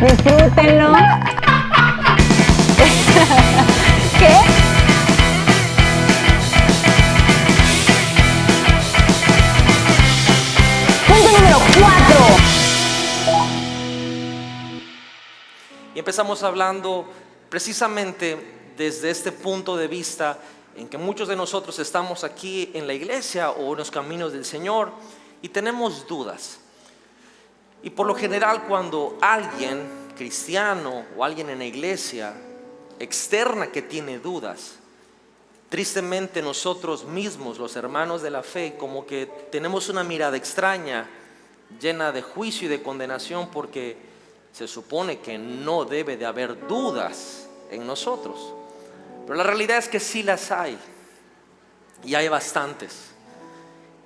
Disfrútenlo. ¿Qué? Punto número 4. Y empezamos hablando precisamente desde este punto de vista en que muchos de nosotros estamos aquí en la iglesia o en los caminos del Señor y tenemos dudas. Y por lo general, cuando alguien cristiano o alguien en la iglesia externa que tiene dudas, tristemente nosotros mismos, los hermanos de la fe, como que tenemos una mirada extraña, llena de juicio y de condenación, porque se supone que no debe de haber dudas en nosotros. Pero la realidad es que sí las hay, y hay bastantes.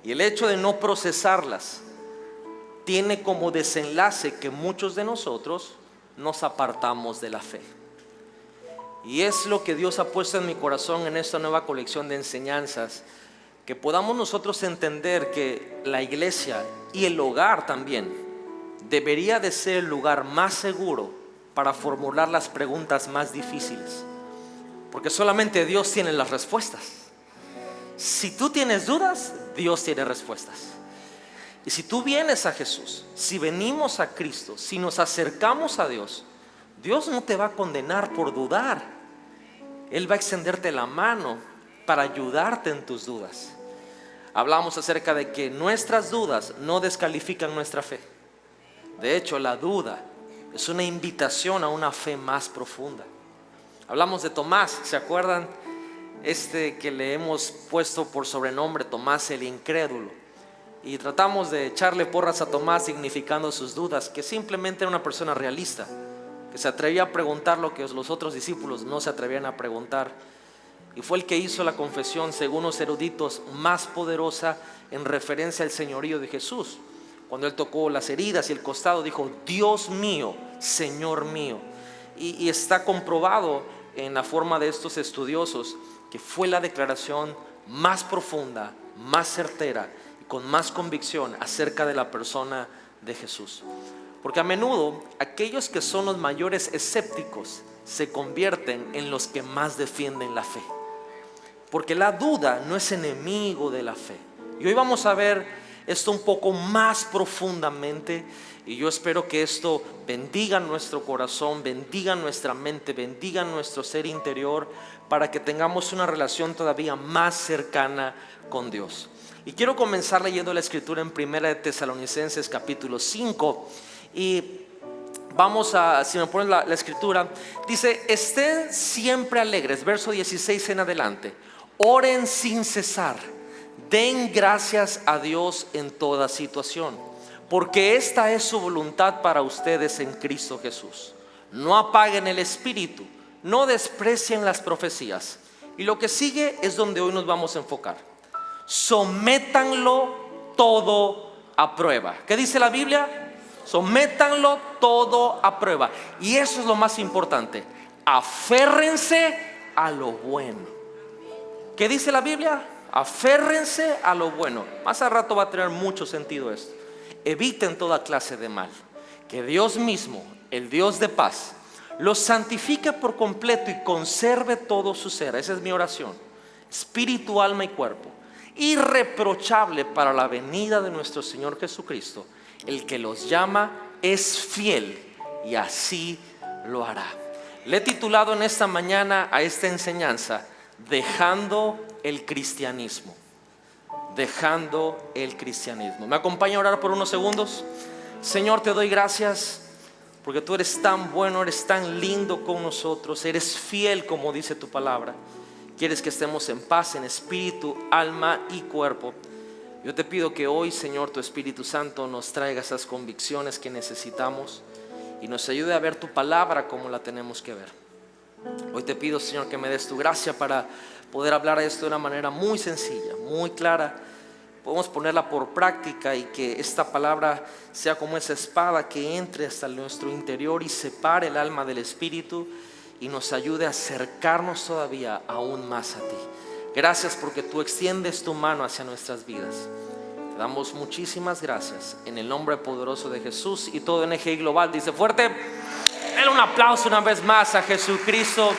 Y el hecho de no procesarlas tiene como desenlace que muchos de nosotros nos apartamos de la fe. Y es lo que Dios ha puesto en mi corazón en esta nueva colección de enseñanzas, que podamos nosotros entender que la iglesia y el hogar también debería de ser el lugar más seguro para formular las preguntas más difíciles, porque solamente Dios tiene las respuestas. Si tú tienes dudas, Dios tiene respuestas. Y si tú vienes a Jesús, si venimos a Cristo, si nos acercamos a Dios, Dios no te va a condenar por dudar. Él va a extenderte la mano para ayudarte en tus dudas. Hablamos acerca de que nuestras dudas no descalifican nuestra fe. De hecho, la duda es una invitación a una fe más profunda. Hablamos de Tomás, ¿se acuerdan? Que le hemos puesto por sobrenombre Tomás el incrédulo. Y tratamos de echarle porras a Tomás significando sus dudas, que simplemente era una persona realista, que se atrevía a preguntar lo que los otros discípulos no se atrevían a preguntar. Y fue el que hizo la confesión, según los eruditos, más poderosa en referencia al señorío de Jesús. Cuando él tocó las heridas y el costado, dijo: Dios mío, Señor mío. Y está comprobado en la forma de estos estudiosos que fue la declaración más profunda, más certera, con más convicción acerca de la persona de Jesús. Porque a menudo aquellos que son los mayores escépticos se convierten en los que más defienden la fe, porque la duda no es enemigo de la fe. Y hoy vamos a ver esto un poco más profundamente, y yo espero que esto bendiga nuestro corazón, bendiga nuestra mente, bendiga nuestro ser interior, para que tengamos una relación todavía más cercana con Dios. Y quiero comenzar leyendo la escritura en 1 de Tesalonicenses capítulo 5. Y vamos a, si me ponen la escritura, dice: estén siempre alegres, verso 16 en adelante. Oren sin cesar, den gracias a Dios en toda situación, porque esta es su voluntad para ustedes en Cristo Jesús. No apaguen el espíritu, no desprecien las profecías. Y lo que sigue es donde hoy nos vamos a enfocar. Sométanlo todo a prueba. ¿Qué dice la Biblia? Sométanlo todo a prueba. Y eso es lo más importante. Aférrense a lo bueno. ¿Qué dice la Biblia? Aférrense a lo bueno. Más al rato va a tener mucho sentido esto. Eviten toda clase de mal. Que Dios mismo, el Dios de paz, los santifique por completo y conserve todo su ser. Esa es mi oración. Espíritu, alma y cuerpo, irreprochable para la venida de nuestro Señor Jesucristo. El que los llama es fiel y así lo hará. Le he titulado en esta mañana a esta enseñanza: dejando el cristianismo. Dejando el cristianismo. ¿Me acompaña a orar por unos segundos? Señor, te doy gracias porque tú eres tan bueno, eres tan lindo con nosotros, eres fiel como dice tu palabra. Quieres que estemos en paz en espíritu, alma y cuerpo. Yo te pido que hoy, Señor, tu Espíritu Santo nos traiga esas convicciones que necesitamos y nos ayude a ver tu palabra como la tenemos que ver. Hoy te pido, Señor, que me des tu gracia para poder hablar esto de una manera muy sencilla, muy clara. Podemos ponerla por práctica y que esta palabra sea como esa espada que entre hasta nuestro interior y separe el alma del espíritu y nos ayude a acercarnos todavía aún más a ti. Gracias porque tú extiendes tu mano hacia nuestras vidas. Te damos muchísimas gracias en el nombre poderoso de Jesús. Y todo NGI Global dice fuerte, denle un aplauso una vez más a Jesucristo.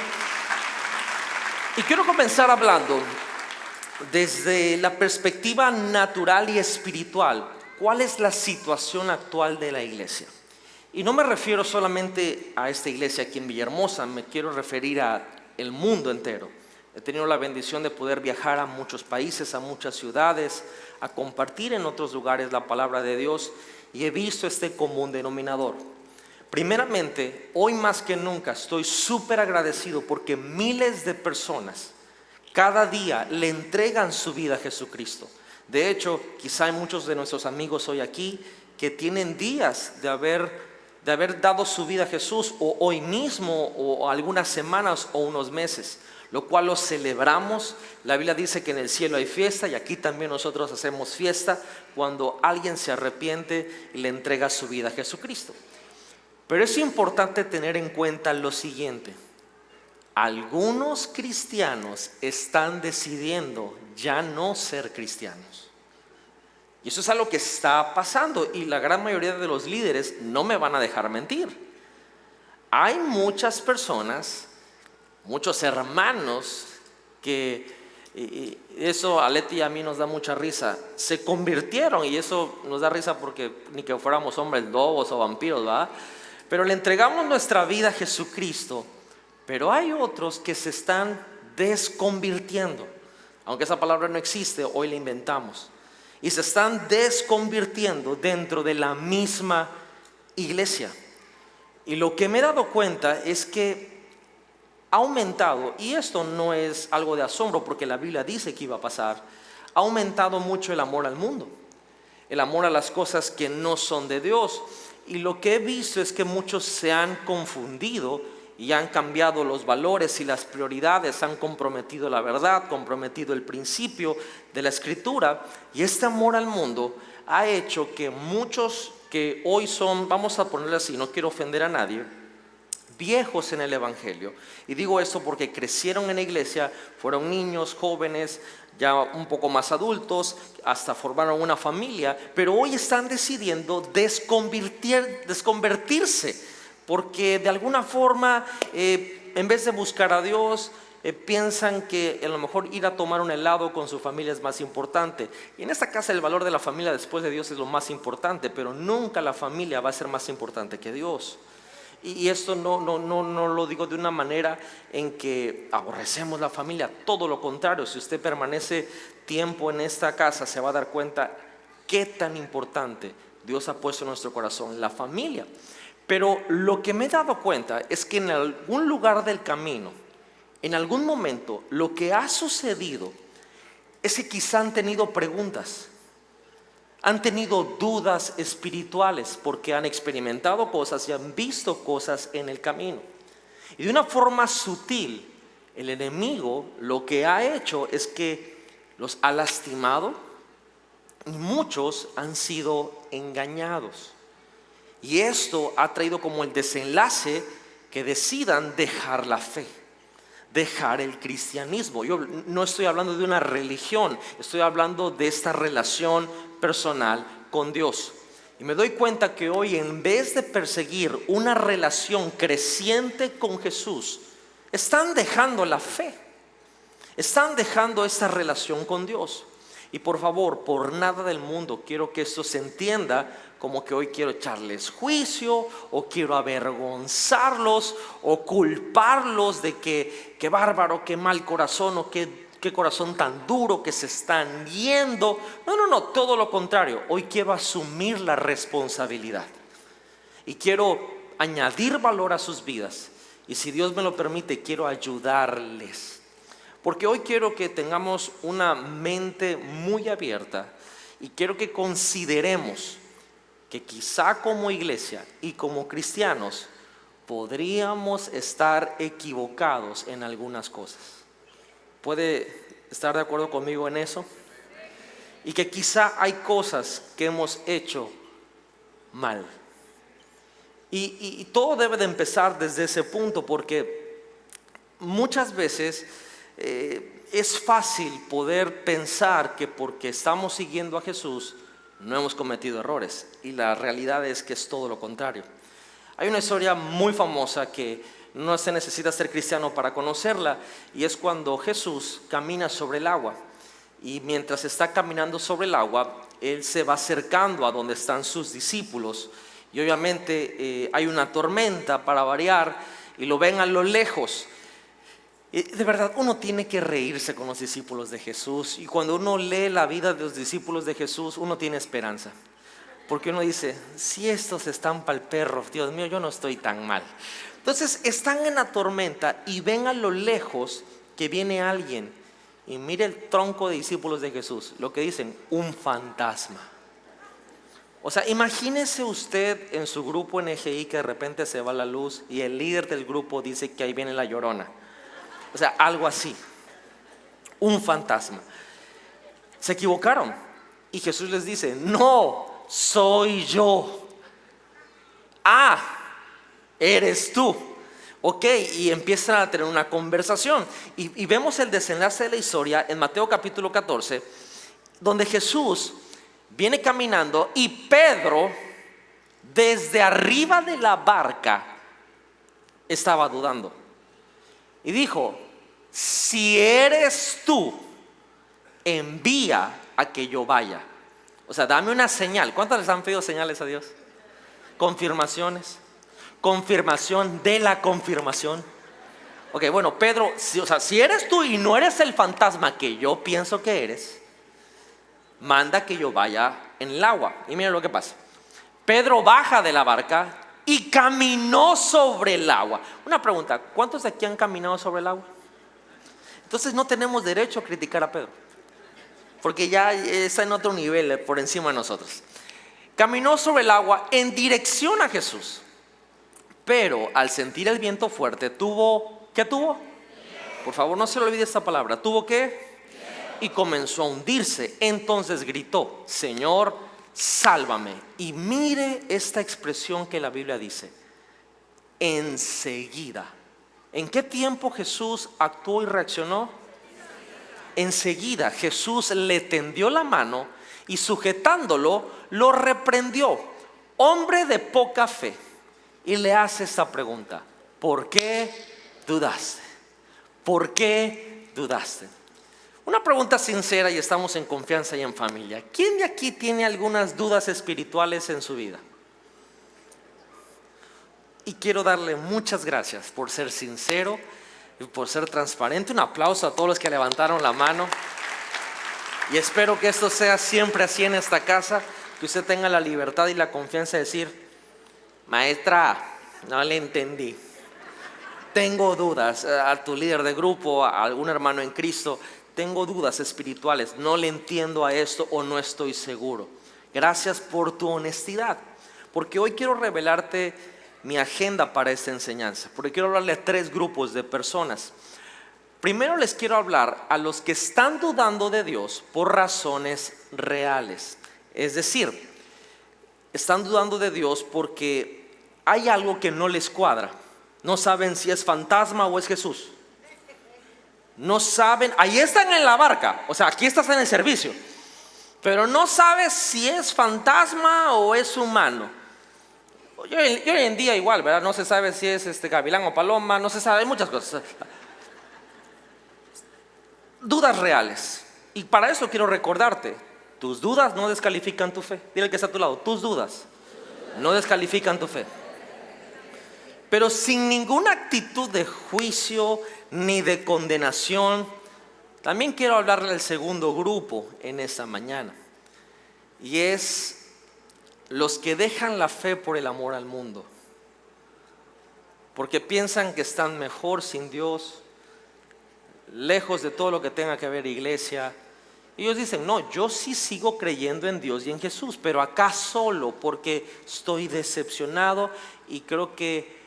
Y quiero comenzar hablando desde la perspectiva natural y espiritual. ¿Cuál es la situación actual de la iglesia? Y no me refiero solamente a esta iglesia aquí en Villahermosa, me quiero referir a el mundo entero. He tenido la bendición de poder viajar a muchos países, a muchas ciudades, a compartir en otros lugares la palabra de Dios, y he visto este común denominador. Primeramente, hoy más que nunca estoy súper agradecido porque miles de personas cada día le entregan su vida a Jesucristo. De hecho, quizá hay muchos de nuestros amigos hoy aquí que tienen días de haber dado su vida a Jesús, o hoy mismo, o algunas semanas, o unos meses, lo cual lo celebramos. La Biblia dice que en el cielo hay fiesta, y aquí también nosotros hacemos fiesta cuando alguien se arrepiente y le entrega su vida a Jesucristo. Pero es importante tener en cuenta lo siguiente: algunos cristianos están decidiendo ya no ser cristianos. Y eso es algo que está pasando, y la gran mayoría de los líderes no me van a dejar mentir. Hay muchas personas, muchos hermanos que, y eso a Leti y a mí nos da mucha risa, se convirtieron, y eso nos da risa porque ni que fuéramos hombres lobos o vampiros, ¿verdad? Pero le entregamos nuestra vida a Jesucristo. Pero hay otros que se están desconvirtiendo, aunque esa palabra no existe, hoy la inventamos. Y se están desconvirtiendo dentro de la misma iglesia. Y lo que me he dado cuenta es que ha aumentado, y esto no es algo de asombro porque la Biblia dice que iba a pasar, ha aumentado mucho el amor al mundo, el amor a las cosas que no son de Dios. Y lo que he visto es que muchos se han confundido y han cambiado los valores y las prioridades, han comprometido la verdad, comprometido el principio de la Escritura, y este amor al mundo ha hecho que muchos que hoy son, vamos a ponerle así, no quiero ofender a nadie, viejos en el Evangelio, y digo esto porque crecieron en la iglesia, fueron niños, jóvenes, ya un poco más adultos, hasta formaron una familia, pero hoy están decidiendo desconvertirse, porque de alguna forma, en vez de buscar a Dios, piensan que a lo mejor ir a tomar un helado con su familia es más importante. Y en esta casa el valor de la familia después de Dios es lo más importante, pero nunca la familia va a ser más importante que Dios. Y esto no lo digo de una manera en que aborrecemos la familia, todo lo contrario. Si usted permanece tiempo en esta casa, se va a dar cuenta qué tan importante Dios ha puesto en nuestro corazón la familia. Pero lo que me he dado cuenta es que en algún lugar del camino, en algún momento, lo que ha sucedido es que quizá han tenido preguntas, han tenido dudas espirituales, porque han experimentado cosas y han visto cosas en el camino. Y de una forma sutil, el enemigo lo que ha hecho es que los ha lastimado, y muchos han sido engañados. Y esto ha traído como el desenlace que decidan dejar la fe, dejar el cristianismo. Yo no estoy hablando de una religión, estoy hablando de esta relación personal con Dios. Y me doy cuenta que hoy, en vez de perseguir una relación creciente con Jesús, están dejando la fe, están dejando esta relación con Dios. Y por favor, por nada del mundo quiero que esto se entienda como que hoy quiero echarles juicio, o quiero avergonzarlos, o culparlos de que qué bárbaro, qué mal corazón, o qué corazón tan duro que se están yendo. No, todo lo contrario. Hoy quiero asumir la responsabilidad y quiero añadir valor a sus vidas, y si Dios me lo permite, quiero ayudarles. Porque hoy quiero que tengamos una mente muy abierta, y quiero que consideremos que quizá como iglesia y como cristianos podríamos estar equivocados en algunas cosas. ¿Puede estar de acuerdo conmigo en eso? Y que quizá hay cosas que hemos hecho mal. Y todo debe de empezar desde ese punto, porque muchas veces es fácil poder pensar que porque estamos siguiendo a Jesús no hemos cometido errores. Y la realidad es que es todo lo contrario. Hay una historia muy famosa que no se necesita ser cristiano para conocerla, y es cuando Jesús camina sobre el agua. Y mientras está caminando sobre el agua, Él se va acercando a donde están sus discípulos. Y obviamente hay una tormenta para variar, y lo ven a lo lejos. Y de verdad, uno tiene que reírse con los discípulos de Jesús. Y cuando uno lee la vida de los discípulos de Jesús, uno tiene esperanza. Porque uno dice, si estos están para el perro, Dios mío, yo no estoy tan mal. Entonces están en la tormenta y ven a lo lejos que viene alguien. Y mire el tronco de discípulos de Jesús, lo que dicen, un fantasma. O sea, imagínese usted en su grupo NGI que de repente se va la luz y el líder del grupo dice que ahí viene la Llorona. O sea, algo así, un fantasma. Se equivocaron y Jesús les dice, no, soy yo. Ah, eres tú. Ok, y empiezan a tener una conversación. Y vemos el desenlace de la historia en Mateo capítulo 14, donde Jesús viene caminando y Pedro, desde arriba de la barca, estaba dudando. Y dijo, si eres tú, envía a que yo vaya. O sea, dame una señal. ¿Cuántos les han pedido señales a Dios? Confirmaciones. Confirmación de la confirmación. Ok, bueno, Pedro, si eres tú y no eres el fantasma que yo pienso que eres, manda que yo vaya en el agua. Y mira lo que pasa. Pedro baja de la barca y caminó sobre el agua. Una pregunta, ¿cuántos de aquí han caminado sobre el agua? Entonces no tenemos derecho a criticar a Pedro, porque ya está en otro nivel por encima de nosotros. Caminó sobre el agua en dirección a Jesús, pero al sentir el viento fuerte ¿qué tuvo? Por favor, no se le olvide esta palabra. ¿Tuvo qué? Y comenzó a hundirse. Entonces gritó, Señor, sálvame. Y mire esta expresión que la Biblia dice, enseguida. ¿En qué tiempo Jesús actuó y reaccionó? Enseguida Jesús le tendió la mano y sujetándolo, lo reprendió. Hombre de poca fe. Y le hace esta pregunta, ¿por qué dudaste? ¿Por qué dudaste? Una pregunta sincera, y estamos en confianza y en familia. ¿Quién de aquí tiene algunas dudas espirituales en su vida? Y quiero darle muchas gracias por ser sincero y por ser transparente. Un aplauso a todos los que levantaron la mano. Y espero que esto sea siempre así en esta casa, que usted tenga la libertad y la confianza de decir, maestra, no le entendí. Tengo dudas. A tu líder de grupo, a algún hermano en Cristo, tengo dudas espirituales, no le entiendo a esto o no estoy seguro. Gracias por tu honestidad, porque hoy quiero revelarte mi agenda para esta enseñanza, porque quiero hablarle a 3 grupos de personas. Primero les quiero hablar a los que están dudando de Dios por razones reales. Es decir, están dudando de Dios porque hay algo que no les cuadra. No saben si es fantasma o es Jesús. No saben, ahí están en la barca, o sea, aquí estás en el servicio, pero no sabes si es fantasma o es humano. Hoy en día igual, ¿verdad? No se sabe si es gavilán o paloma, no se sabe, hay muchas cosas. Dudas reales. Y para eso quiero recordarte, tus dudas no descalifican tu fe. Dile al que está a tu lado, tus dudas no descalifican tu fe. Pero sin ninguna actitud de juicio ni de condenación, también quiero hablarle al segundo grupo en esta mañana. Y es los que dejan la fe por el amor al mundo. Porque piensan que están mejor sin Dios, lejos de todo lo que tenga que ver iglesia. Ellos dicen, no, yo sí sigo creyendo en Dios y en Jesús, pero acá solo porque estoy decepcionado y creo que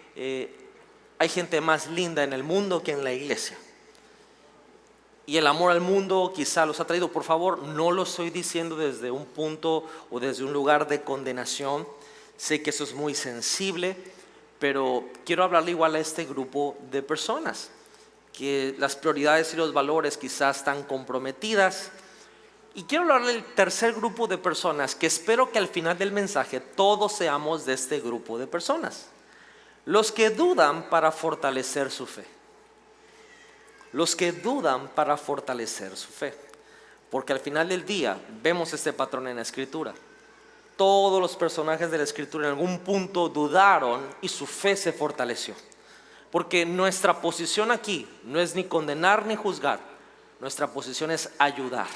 hay gente más linda en el mundo que en la iglesia. Y el amor al mundo quizá los ha traído. Por favor, no lo estoy diciendo desde un punto o desde un lugar de condenación. Sé que eso es muy sensible, pero quiero hablarle igual a este grupo de personas que las prioridades y los valores quizás están comprometidas Y quiero hablarle del tercer grupo de personas que espero que al final del mensaje todos seamos de este grupo de personas. Los que dudan para fortalecer su fe. Los que dudan para fortalecer su fe. Porque al final del día vemos este patrón en la Escritura. Todos los personajes de la Escritura en algún punto dudaron y su fe se fortaleció. Porque nuestra posición aquí no es ni condenar ni juzgar. Nuestra posición es ayudar.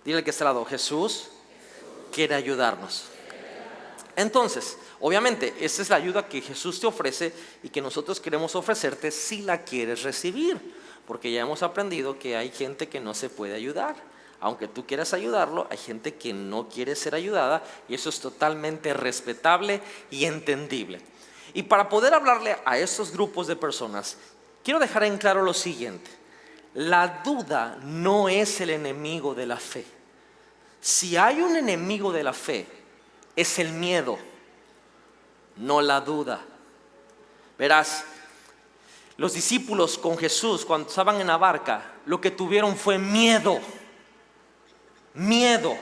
Dile que está al lado, Jesús quiere ayudarnos. Entonces, obviamente, esa es la ayuda que Jesús te ofrece y que nosotros queremos ofrecerte si la quieres recibir. Porque ya hemos aprendido que hay gente que no se puede ayudar. Aunque tú quieras ayudarlo, hay gente que no quiere ser ayudada y eso es totalmente respetable y entendible. Y para poder hablarle a estos grupos de personas, quiero dejar en claro lo siguiente. La duda no es el enemigo de la fe. Si hay un enemigo de la fe, es el miedo, no la duda. Verás, los discípulos con Jesús cuando estaban en la barca, lo que tuvieron fue miedo. Miedo.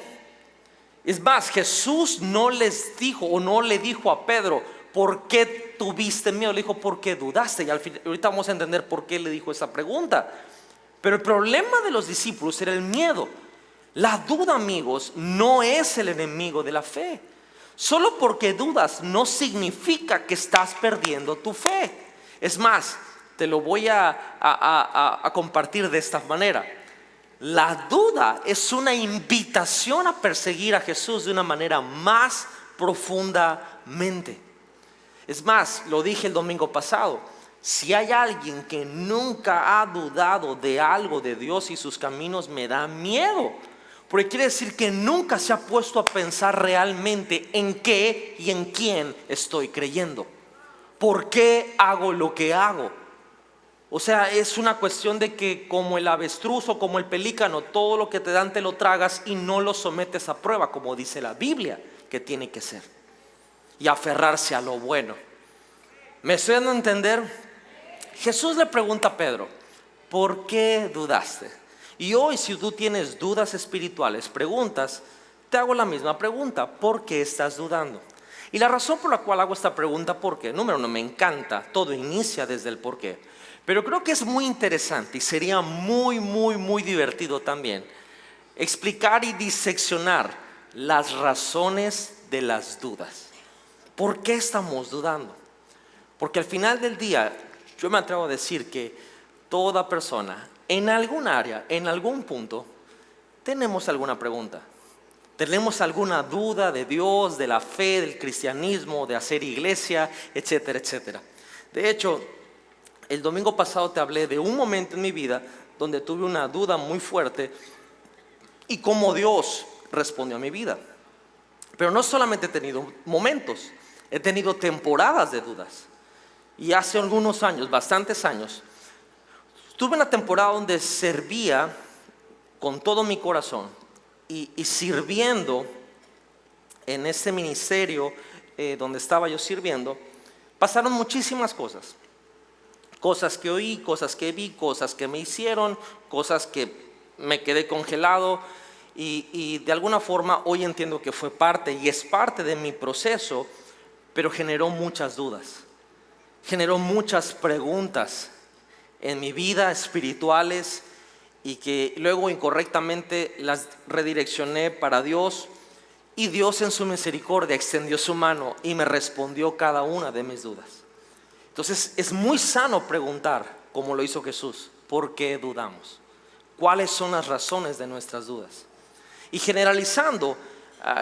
Es más, Jesús no les dijo o no le dijo a Pedro, ¿por qué tuviste miedo? Le dijo, ¿por qué dudaste? Y ahorita vamos a entender por qué le dijo esa pregunta. Pero el problema de los discípulos era el miedo. La duda, amigos, no es el enemigo de la fe. Solo porque dudas no significa que estás perdiendo tu fe. Es más, te lo voy a compartir de esta manera. La duda es una invitación a perseguir a Jesús de una manera más profundamente. Es más, lo dije el domingo pasado. Si hay alguien que nunca ha dudado de algo de Dios y sus caminos, me da miedo. Porque quiere decir que nunca se ha puesto a pensar realmente en qué y en quién estoy creyendo. ¿Por qué hago lo que hago? O sea, es una cuestión de que como el avestruz o como el pelícano, todo lo que te dan te lo tragas y no lo sometes a prueba, como dice la Biblia que tiene que ser. Y aferrarse a lo bueno. ¿Me estoy dando a entender? Jesús le pregunta a Pedro, ¿por qué dudaste? Y hoy si tú tienes dudas espirituales, preguntas, te hago la misma pregunta, ¿por qué estás dudando? Y la razón por la cual hago esta pregunta, ¿por qué? Número uno, me encanta, todo inicia desde el por qué. Pero creo que es muy interesante y sería muy divertido también explicar y diseccionar las razones de las dudas. ¿Por qué estamos dudando? Porque al final del día, yo me atrevo a decir que toda persona, en algún área, en algún punto, tenemos alguna pregunta. Tenemos alguna duda de Dios, de la fe, del cristianismo, de hacer iglesia, etcétera, etcétera. De hecho, el domingo pasado te hablé de un momento en mi vida donde tuve una duda muy fuerte y cómo Dios respondió a mi vida. Pero no solamente he tenido momentos, he tenido temporadas de dudas. Y hace algunos años, bastantes años, tuve una temporada donde servía con todo mi corazón y sirviendo en ese ministerio donde estaba yo sirviendo, pasaron muchísimas cosas. Cosas que oí, cosas que vi, cosas que me hicieron, cosas que me quedé congelado y de alguna forma hoy entiendo que fue parte y es parte de mi proceso, pero generó muchas dudas. Generó muchas preguntas en mi vida espirituales y que luego incorrectamente las redireccioné para Dios y Dios en su misericordia extendió su mano y me respondió cada una de mis dudas. Entonces es muy sano preguntar, como lo hizo Jesús, ¿por qué dudamos? ¿Cuáles son las razones de nuestras dudas? Y generalizando,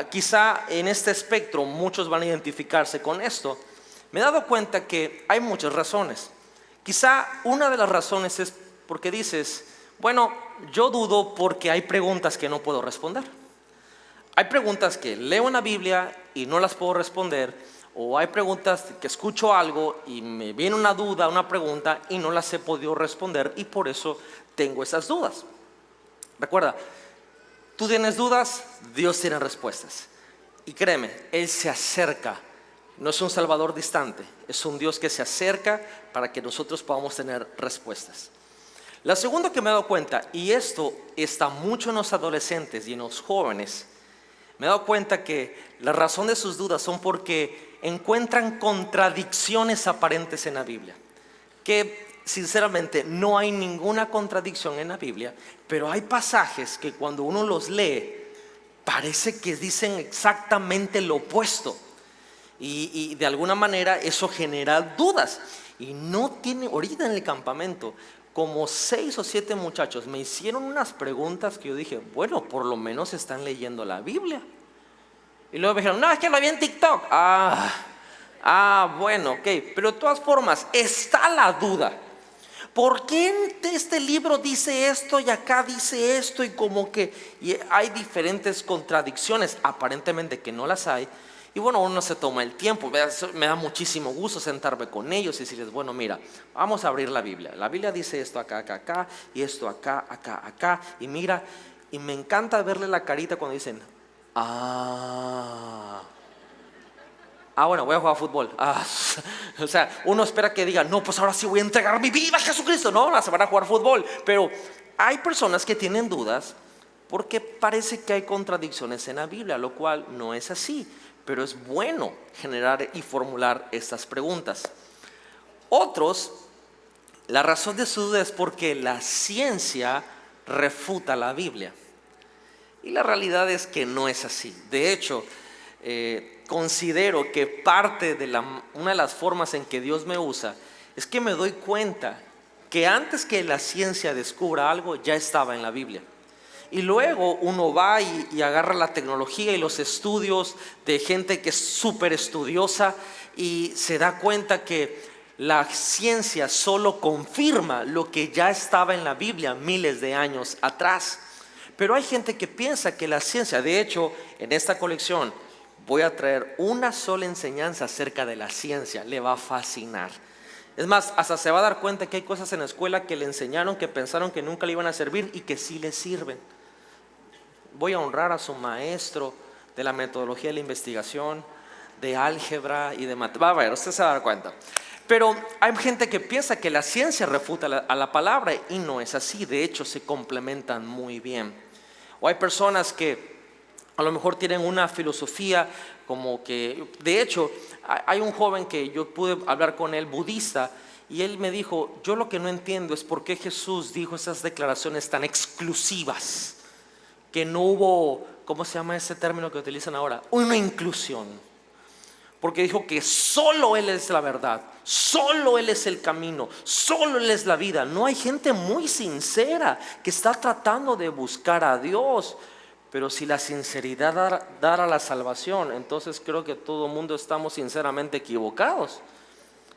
quizá en este espectro muchos van a identificarse con esto. Me he dado cuenta que hay muchas razones. Quizá una de las razones es porque dices, bueno, yo dudo porque hay preguntas que no puedo responder. Hay preguntas que leo en la Biblia y no las puedo responder, o hay preguntas que escucho algo y me viene una duda, una pregunta y no las he podido responder y por eso tengo esas dudas. Recuerda, tú tienes dudas, Dios tiene respuestas. Y créeme, Él se acerca. No es un Salvador distante, es un Dios que se acerca para que nosotros podamos tener respuestas. La segunda que me he dado cuenta, y esto está mucho en los adolescentes y en los jóvenes, me he dado cuenta que la razón de sus dudas son porque encuentran contradicciones aparentes en la Biblia. Que sinceramente no hay ninguna contradicción en la Biblia, pero hay pasajes que cuando uno los lee, parece que dicen exactamente lo opuesto. Y de alguna manera eso genera dudas. Y no tiene, ahorita en el campamento, como 6 o 7 muchachos me hicieron unas preguntas que yo dije, bueno, por lo menos están leyendo la Biblia. Y luego me dijeron, no, es que lo vi en TikTok. Bueno, ok. Pero de todas formas, está la duda. ¿Por qué en este libro dice esto y acá dice esto? Y como que hay diferentes contradicciones, aparentemente que no las hay. Y bueno, uno se toma el tiempo. Me da muchísimo gusto sentarme con ellos y decirles, bueno, mira, vamos a abrir la Biblia. La Biblia dice esto acá, acá, acá, y esto acá, acá, acá. Y mira, y me encanta verle la carita cuando dicen, bueno, voy a jugar fútbol. O sea, uno espera que diga, no, pues ahora sí voy a entregar mi vida a Jesucristo. No, ahora se van a jugar fútbol. Pero hay personas que tienen dudas porque parece que hay contradicciones en la Biblia, lo cual no es así. Pero es bueno generar y formular estas preguntas. Otros, la razón de su duda es porque la ciencia refuta la Biblia. Y la realidad es que no es así. De hecho, considero que parte de una de las formas en que Dios me usa es que me doy cuenta que antes que la ciencia descubra algo ya estaba en la Biblia. Y luego uno va y agarra la tecnología y los estudios de gente que es súper estudiosa y se da cuenta que la ciencia solo confirma lo que ya estaba en la Biblia miles de años atrás. Pero hay gente que piensa que la ciencia, de hecho, en esta colección voy a traer una sola enseñanza acerca de la ciencia, le va a fascinar. Es más, hasta se va a dar cuenta que hay cosas en la escuela que le enseñaron que pensaron que nunca le iban a servir y que sí le sirven. Voy a honrar a su maestro de la metodología de la investigación, de álgebra y de matemáticas. Va a ver, usted se va a dar cuenta. Pero hay gente que piensa que la ciencia refuta a la palabra y no es así. De hecho, se complementan muy bien. O hay personas que a lo mejor tienen una filosofía como que, de hecho, hay un joven que yo pude hablar con él, budista, y él me dijo, yo lo que no entiendo es por qué Jesús dijo esas declaraciones tan exclusivas, que no hubo, ¿cómo se llama ese término que utilizan ahora? Una inclusión. Porque dijo que solo Él es la verdad, solo Él es el camino, solo Él es la vida. No hay gente muy sincera que está tratando de buscar a Dios. Pero si la sinceridad dará la salvación, entonces creo que todo el mundo estamos sinceramente equivocados.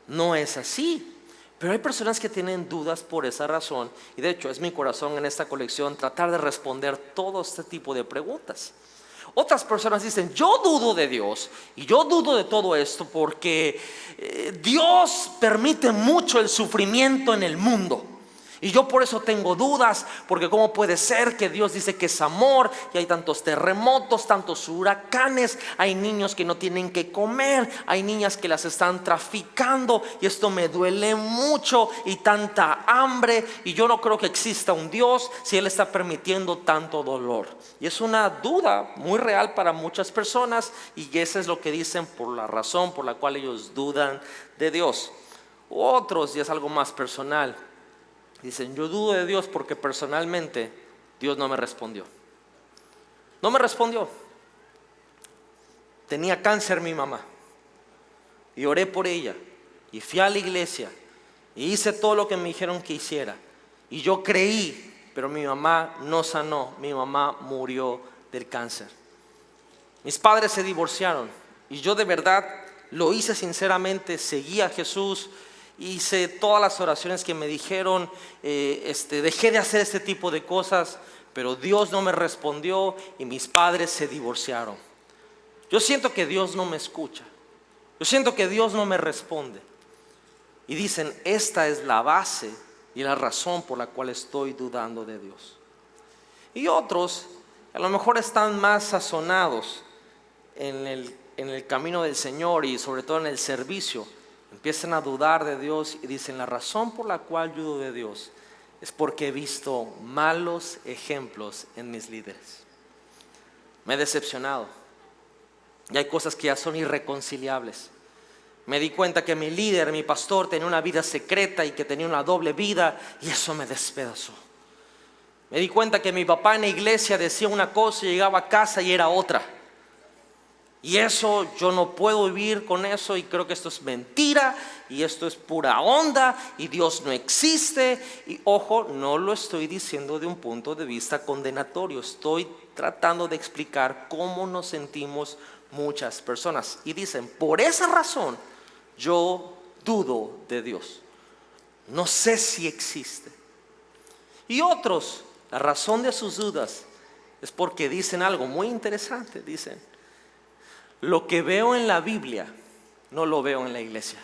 No es así. Pero hay personas que tienen dudas por esa razón. Y de hecho es mi corazón en esta colección tratar de responder todo este tipo de preguntas. Otras personas dicen, yo dudo de Dios y yo dudo de todo esto porque Dios permite mucho el sufrimiento en el mundo. Y yo por eso tengo dudas, porque cómo puede ser que Dios dice que es amor y hay tantos terremotos, tantos huracanes, hay niños que no tienen que comer, hay niñas que las están traficando y esto me duele mucho y tanta hambre y yo no creo que exista un Dios si Él está permitiendo tanto dolor. Y es una duda muy real para muchas personas y esa es lo que dicen por la razón por la cual ellos dudan de Dios. Otros, y es algo más personal, dicen, yo dudo de Dios porque personalmente Dios no me respondió. No me respondió. Tenía cáncer mi mamá y oré por ella y fui a la iglesia y hice todo lo que me dijeron que hiciera y yo creí, pero mi mamá no sanó, mi mamá murió del cáncer. Mis padres se divorciaron y yo de verdad lo hice sinceramente, seguí a Jesús. Hice todas las oraciones que me dijeron, dejé de hacer este tipo de cosas, pero Dios no me respondió y mis padres se divorciaron. Yo siento que Dios no me escucha, yo siento que Dios no me responde. Y dicen, esta es la base y la razón por la cual estoy dudando de Dios. Y otros, a lo mejor están más sazonados en el camino del Señor y sobre todo en el servicio. Empiezan a dudar de Dios y dicen, la razón por la cual yo dudo de Dios es porque he visto malos ejemplos en mis líderes. Me he decepcionado. Y hay cosas que ya son irreconciliables. Me di cuenta que mi líder, mi pastor, tenía una vida secreta y que tenía una doble vida, y eso me despedazó. Me di cuenta que mi papá en la iglesia decía una cosa y llegaba a casa y era otra. Y eso, yo no puedo vivir con eso, y creo que esto es mentira y esto es pura onda y Dios no existe. Y ojo, no lo estoy diciendo de un punto de vista condenatorio, estoy tratando de explicar cómo nos sentimos muchas personas. Y dicen, por esa razón yo dudo de Dios, no sé si existe. Y otros, la razón de sus dudas es porque dicen algo muy interesante. Dicen, lo que veo en la Biblia no lo veo en la iglesia.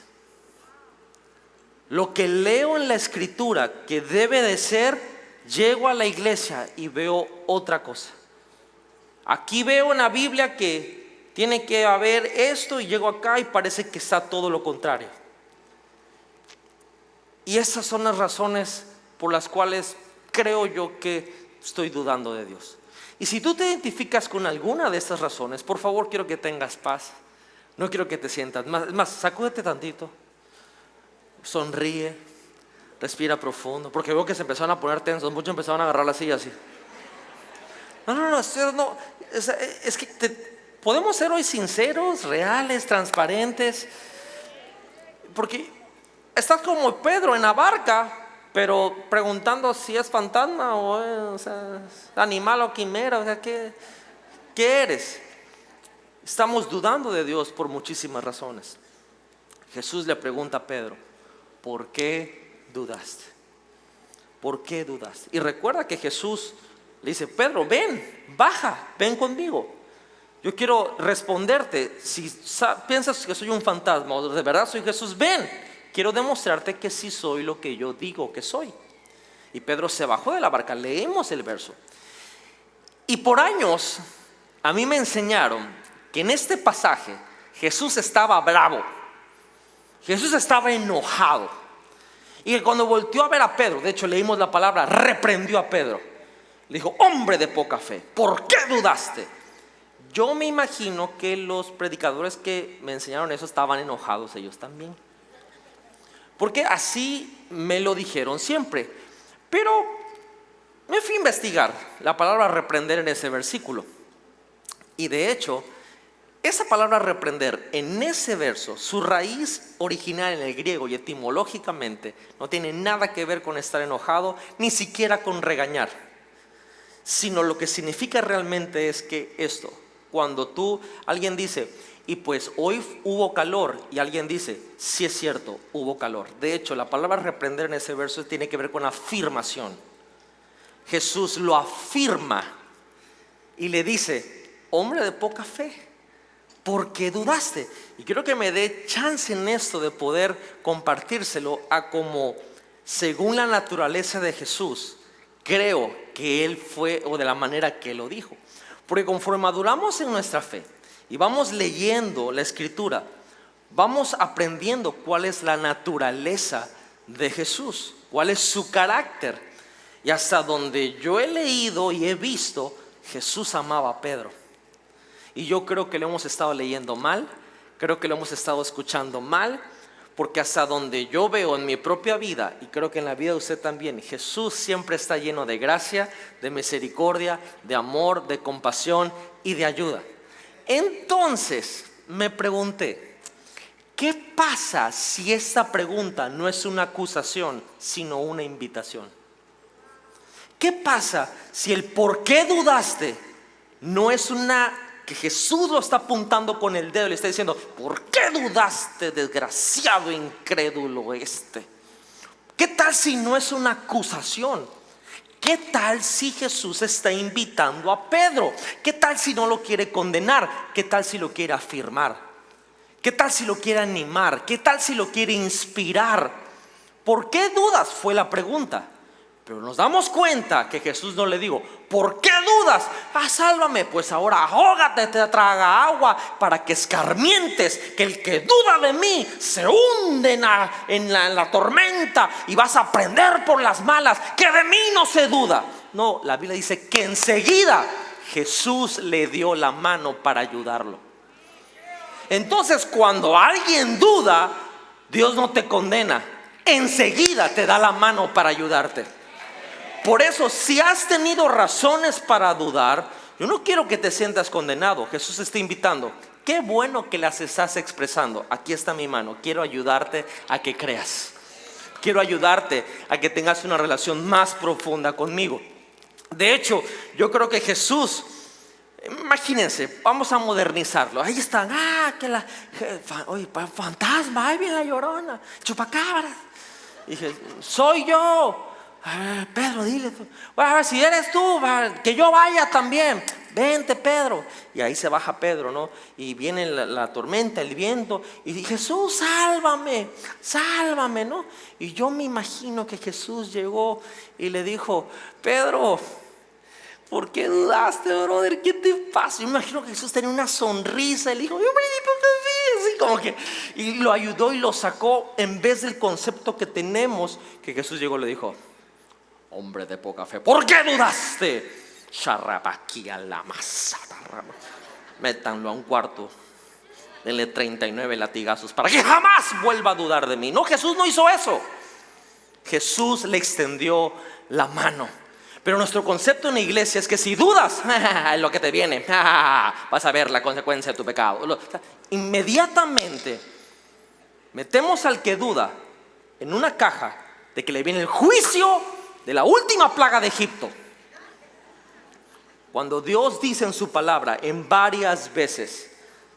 Lo que leo en la escritura que debe de ser, llego a la iglesia y veo otra cosa. Aquí veo en la Biblia que tiene que haber esto, y llego acá y parece que está todo lo contrario. Y esas son las razones por las cuales creo yo que estoy dudando de Dios. Y si tú te identificas con alguna de estas razones, por favor, quiero que tengas paz. No quiero que te sientas más, sacúdete tantito, sonríe, respira profundo, porque veo que se empezaron a poner tensos, muchos empezaron a agarrar la silla así. No, es que podemos ser hoy sinceros, reales, transparentes, porque estás como Pedro en la barca, pero preguntando si es fantasma o sea, animal o quimera, o sea, ¿qué eres? Estamos dudando de Dios por muchísimas razones. Jesús le pregunta a Pedro, ¿por qué dudaste? ¿Por qué dudaste? Y recuerda que Jesús le dice, Pedro, ven, baja, ven conmigo. Yo quiero responderte, si piensas que soy un fantasma o de verdad soy Jesús, ven. Quiero demostrarte que sí soy lo que yo digo que soy. Y Pedro se bajó de la barca. Leemos el verso. Y por años a mí me enseñaron que en este pasaje Jesús estaba bravo. Jesús estaba enojado. Y que cuando volteó a ver a Pedro, de hecho leímos la palabra, reprendió a Pedro. Le dijo, hombre de poca fe, ¿por qué dudaste? Yo me imagino que los predicadores que me enseñaron eso estaban enojados ellos también. Porque así me lo dijeron siempre. Pero me fui a investigar la palabra reprender en ese versículo. Y de hecho, esa palabra reprender en ese verso, su raíz original en el griego y etimológicamente no tiene nada que ver con estar enojado, ni siquiera con regañar. Sino lo que significa realmente es que esto, cuando alguien dice, y pues hoy hubo calor, y alguien dice, sí es cierto, hubo calor. De hecho, la palabra reprender en ese verso tiene que ver con afirmación. Jesús lo afirma y le dice, hombre de poca fe, ¿por qué dudaste? Y quiero que me dé chance en esto de poder compartírselo a como, según la naturaleza de Jesús, creo que Él fue, o de la manera que lo dijo. Porque conforme maduramos en nuestra fe y vamos leyendo la escritura, vamos aprendiendo cuál es la naturaleza de Jesús, cuál es su carácter. Y hasta donde yo he leído y he visto, Jesús amaba a Pedro. Y yo creo que lo hemos estado leyendo mal, creo que lo hemos estado escuchando mal, porque hasta donde yo veo en mi propia vida, y creo que en la vida de usted también, Jesús siempre está lleno de gracia, de misericordia, de amor, de compasión y de ayuda. Entonces me pregunté, ¿qué pasa si esta pregunta no es una acusación, sino una invitación? ¿Qué pasa si el por qué dudaste no es que Jesús lo está apuntando con el dedo y le está diciendo, ¿por qué dudaste, desgraciado incrédulo este? ¿Qué tal si no es una acusación? ¿Qué tal si Jesús está invitando a Pedro? ¿Qué tal si no lo quiere condenar? ¿Qué tal si lo quiere afirmar? ¿Qué tal si lo quiere animar? ¿Qué tal si lo quiere inspirar? ¿Por qué dudas? Fue la pregunta. Pero nos damos cuenta que Jesús no le dijo, ¿por qué dudas? Sálvame. Pues ahora ahógate, te traga agua para que escarmientes que el que duda de mí se hunde en la tormenta y vas a aprender por las malas que de mí no se duda. No, la Biblia dice que enseguida Jesús le dio la mano para ayudarlo. Entonces, cuando alguien duda, Dios no te condena, enseguida te da la mano para ayudarte. Por eso, si has tenido razones para dudar, yo no quiero que te sientas condenado. Jesús te está invitando. Qué bueno que las estás expresando. Aquí está mi mano. Quiero ayudarte a que creas. Quiero ayudarte a que tengas una relación más profunda conmigo. De hecho, yo creo que Jesús, imagínense, vamos a modernizarlo. Ahí están, oye, fantasma, ahí viene la Llorona, chupacabras. Dije, soy yo. Pedro, dile tú. A ver, si eres tú, que yo vaya también. Vente, Pedro. Y ahí se baja Pedro, ¿no? Y viene la tormenta, el viento. Y dije, Jesús, sálvame, sálvame, ¿no? Y yo me imagino que Jesús llegó y le dijo, Pedro, ¿por qué dudaste, brother? ¿Qué te pasa? Yo me imagino que Jesús tenía una sonrisa. Y le dijo, yo me así como que, y lo ayudó y lo sacó. En vez del concepto que tenemos, que Jesús llegó y le dijo, hombre de poca fe, ¿por qué dudaste? Charrapaquía la masa. Métanlo a un cuarto, denle 39 latigazos para que jamás vuelva a dudar de mí. No, Jesús no hizo eso. Jesús le extendió la mano. Pero nuestro concepto en la iglesia es que si dudas, es lo que te viene, vas a ver la consecuencia de tu pecado. Inmediatamente metemos al que duda en una caja de que le viene el juicio de la última plaga de Egipto. Cuando Dios dice en su palabra en varias veces,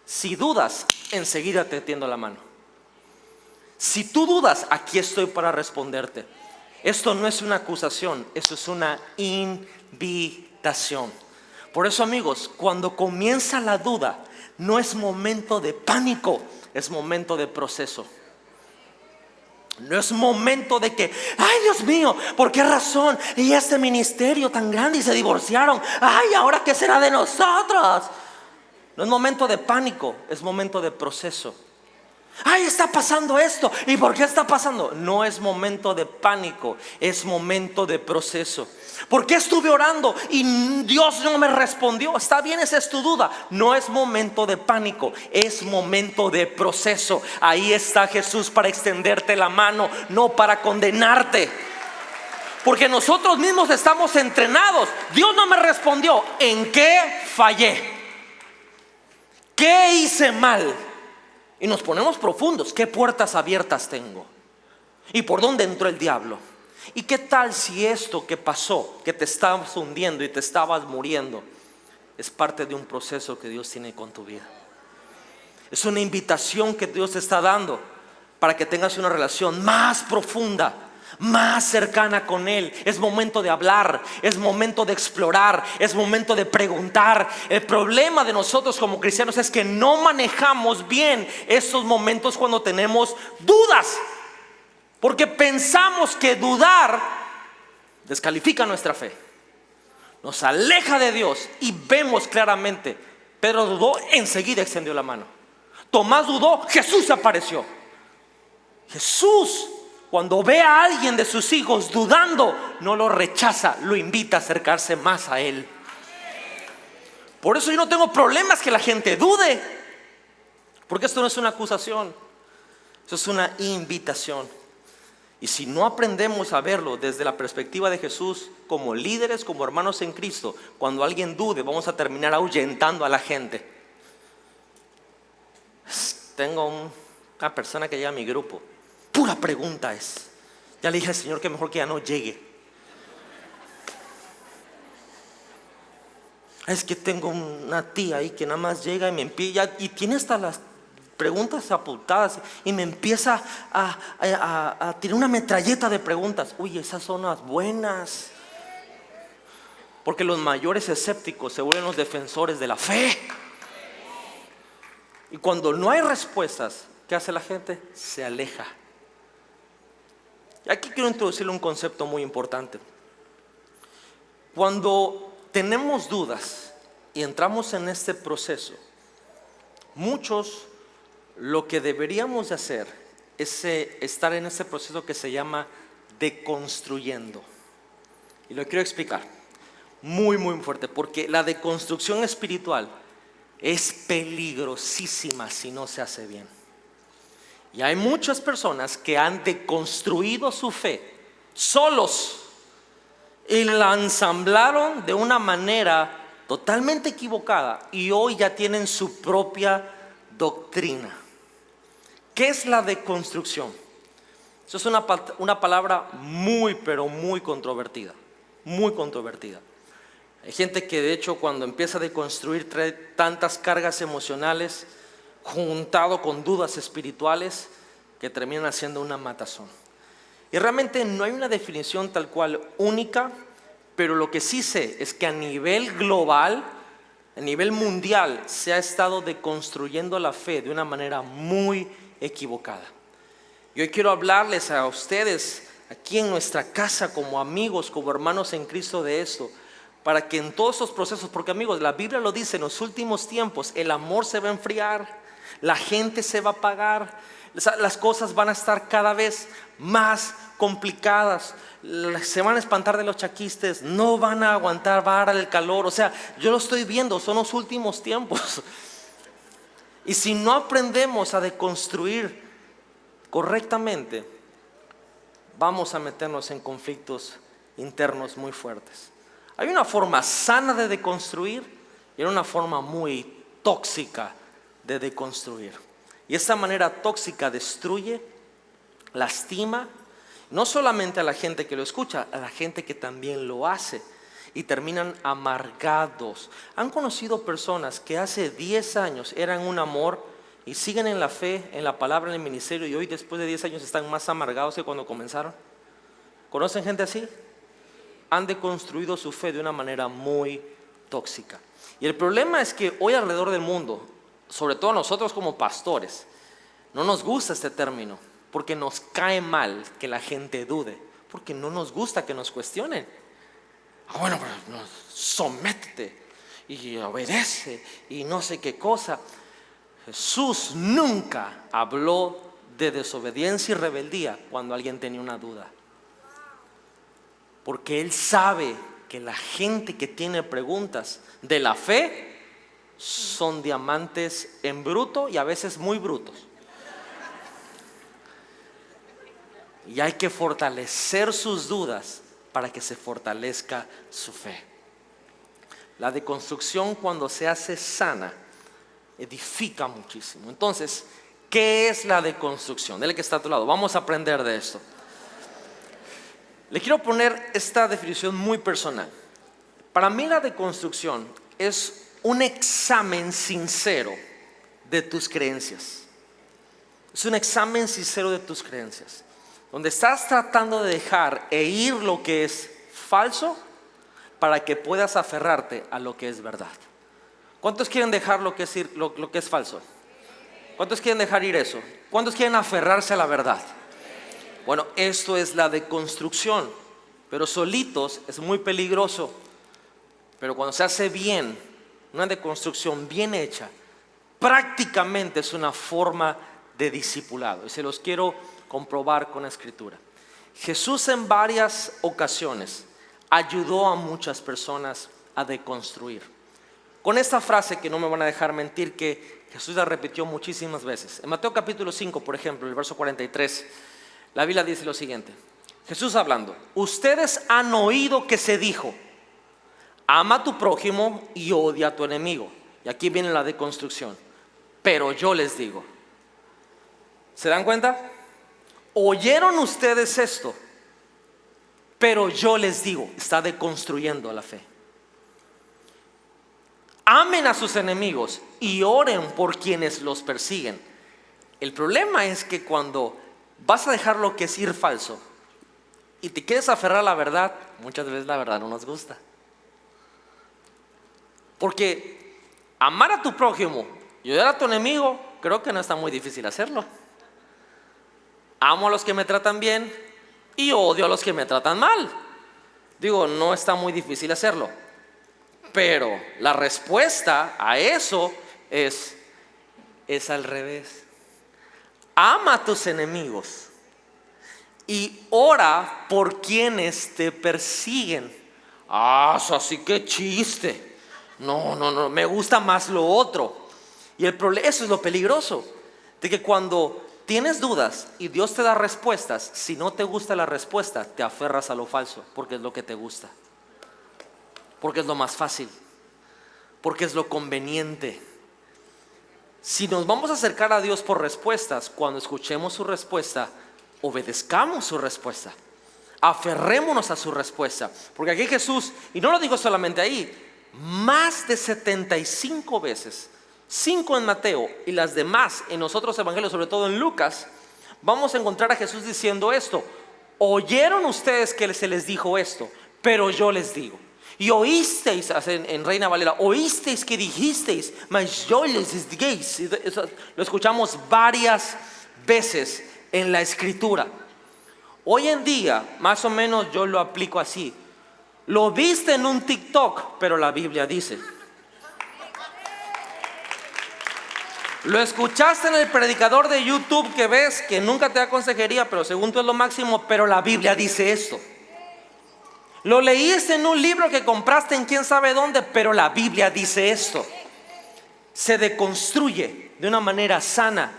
si dudas, enseguida te tiendo la mano. Si tú dudas, aquí estoy para responderte. Esto no es una acusación, esto es una invitación. Por eso, amigos, cuando comienza la duda, no es momento de pánico, es momento de proceso. No es momento de que, ay, Dios mío, ¿por qué razón? Y este ministerio tan grande y se divorciaron. Ay, ¿ahora qué será de nosotros? No es momento de pánico, es momento de proceso. Ay, está pasando esto. ¿Y por qué está pasando? No es momento de pánico, es momento de proceso. ¿Por qué estuve orando y Dios no me respondió? Está bien, esa es tu duda. No es momento de pánico, es momento de proceso. Ahí está Jesús para extenderte la mano, no para condenarte. Porque nosotros mismos estamos entrenados. Dios no me respondió. ¿En qué fallé? ¿Qué hice mal? Y nos ponemos profundos. ¿Qué puertas abiertas tengo? ¿Y por dónde entró el diablo? ¿Y qué tal si esto que pasó, que te estabas hundiendo y te estabas muriendo, es parte de un proceso que Dios tiene con tu vida? Es una invitación que Dios te está dando para que tengas una relación más profunda, más cercana con Él. Es momento de hablar, es momento de explorar, es momento de preguntar. El problema de nosotros como cristianos es que no manejamos bien estos momentos cuando tenemos dudas, porque pensamos que dudar descalifica nuestra fe, nos aleja de Dios. Y vemos claramente, Pedro dudó, enseguida extendió la mano. Tomás dudó, Jesús apareció. Jesús, cuando ve a alguien de sus hijos dudando, no lo rechaza, lo invita a acercarse más a Él. Por eso yo no tengo problemas que la gente dude, porque esto no es una acusación, esto es una invitación. Y si no aprendemos a verlo desde la perspectiva de Jesús, como líderes, como hermanos en Cristo, cuando alguien dude, vamos a terminar ahuyentando a la gente. Tengo una persona que llega a mi grupo, pura pregunta es. Ya le dije al Señor que mejor que ya no llegue. Es que tengo una tía ahí que nada más llega y me empieza y tiene hasta las preguntas apuntadas y me empieza a tirar una metralleta de preguntas. Uy, esas son las buenas. Porque los mayores escépticos se vuelven los defensores de la fe. Y cuando no hay respuestas, ¿qué hace la gente? Se aleja. Y aquí quiero introducirle un concepto muy importante. Cuando tenemos dudas y entramos en este proceso, muchos lo que deberíamos de hacer es estar en ese proceso que se llama deconstruyendo. Y lo quiero explicar muy fuerte, porque la deconstrucción espiritual es peligrosísima si no se hace bien. Y hay muchas personas que han deconstruido su fe solos y la ensamblaron de una manera totalmente equivocada y hoy ya tienen su propia doctrina. ¿Qué es la deconstrucción? Eso es una palabra muy, pero muy controvertida. Muy controvertida. Hay gente que de hecho cuando empieza a deconstruir trae tantas cargas emocionales juntado con dudas espirituales que terminan haciendo una matazón. Y realmente no hay una definición tal cual única, pero lo que sí sé es que a nivel global, a nivel mundial, se ha estado deconstruyendo la fe de una manera muy equivocada. Y hoy quiero hablarles a ustedes aquí en nuestra casa como amigos, como hermanos en Cristo de esto, para que en todos estos procesos, porque amigos, la Biblia lo dice, en los últimos tiempos el amor se va a enfriar, la gente se va a apagar, las cosas van a estar cada vez más complicadas, se van a espantar de los chaquistes, no van a aguantar vara el calor. O sea, yo lo estoy viendo, son los últimos tiempos. Y si no aprendemos a deconstruir correctamente, vamos a meternos en conflictos internos muy fuertes. Hay una forma sana de deconstruir y hay una forma muy tóxica de deconstruir. Y esta manera tóxica destruye, lastima, no solamente a la gente que lo escucha, a la gente que también lo hace, y terminan amargados. ¿Han conocido personas que hace 10 años eran un amor y siguen en la fe, en la palabra, en el ministerio, y hoy después de 10 años están más amargados que cuando comenzaron? ¿Conocen gente así? Han deconstruido su fe de una manera muy tóxica. Y el problema es que hoy alrededor del mundo, sobre todo nosotros como pastores, no nos gusta este término, porque nos cae mal que la gente dude, porque no nos gusta que nos cuestionen. Bueno, pero no, sométete y obedece y no sé qué cosa. Jesús nunca habló de desobediencia y rebeldía cuando alguien tenía una duda, porque Él sabe que la gente que tiene preguntas de la fe son diamantes en bruto y a veces muy brutos. Y hay que fortalecer sus dudas para que se fortalezca su fe. La deconstrucción, cuando se hace sana, edifica muchísimo. Entonces, ¿qué es la deconstrucción? Dile que está a tu lado, vamos a aprender de esto. Le quiero poner esta definición muy personal. Para mí la deconstrucción es un examen sincero de tus creencias. Es un examen sincero de tus creencias, donde estás tratando de dejar e ir lo que es falso para que puedas aferrarte a lo que es verdad. ¿Cuántos quieren dejar lo que es falso? ¿Cuántos quieren dejar ir eso? ¿Cuántos quieren aferrarse a la verdad? Bueno, esto es la deconstrucción, pero solitos es muy peligroso. Pero cuando se hace bien, una deconstrucción bien hecha, prácticamente es una forma de discipulado. Y se los quiero comprobar con la escritura. Jesús en varias ocasiones ayudó a muchas personas a deconstruir. Con esta frase que no me van a dejar mentir, que Jesús la repitió muchísimas veces. En Mateo capítulo 5, por ejemplo, el verso 43, la Biblia dice lo siguiente. Jesús hablando: ustedes han oído que se dijo, ama a tu prójimo y odia a tu enemigo. Y aquí viene la deconstrucción. Pero yo les digo. ¿Se dan cuenta? Oyeron ustedes esto, pero yo les digo. Está deconstruyendo la fe. Amen a sus enemigos y oren por quienes los persiguen. El problema es que cuando vas a dejar lo que es ir falso y te quieres aferrar a la verdad, muchas veces la verdad no nos gusta. Porque amar a tu prójimo y odiar a tu enemigo, creo que no está muy difícil hacerlo. Amo a los que me tratan bien y odio a los que me tratan mal. Digo, no está muy difícil hacerlo. Pero la respuesta a eso es al revés. Ama a tus enemigos y ora por quienes te persiguen. Así que chiste. No, me gusta más lo otro. Y eso es lo peligroso, de que cuando tienes dudas y Dios te da respuestas, si no te gusta la respuesta, te aferras a lo falso, porque es lo que te gusta, porque es lo más fácil, porque es lo conveniente. Si nos vamos a acercar a Dios por respuestas, cuando escuchemos su respuesta, obedezcamos su respuesta, aferrémonos a su respuesta. Porque aquí Jesús, y no lo digo solamente ahí, más de 75 veces, 5 en Mateo y las demás en los otros evangelios, sobre todo en Lucas, vamos a encontrar a Jesús diciendo esto: oyeron ustedes que se les dijo esto, pero yo les digo. Y oísteis, en Reina Valera, oísteis que dijisteis, mas yo les diréis. Lo escuchamos varias veces en la escritura. Hoy en día, más o menos yo lo aplico así: lo viste en un TikTok, pero la Biblia dice. Lo escuchaste en el predicador de YouTube que ves, que nunca te da consejería, pero según tú es lo máximo, pero la Biblia dice esto. Lo leíste en un libro que compraste en quién sabe dónde, pero la Biblia dice esto. Se deconstruye de una manera sana.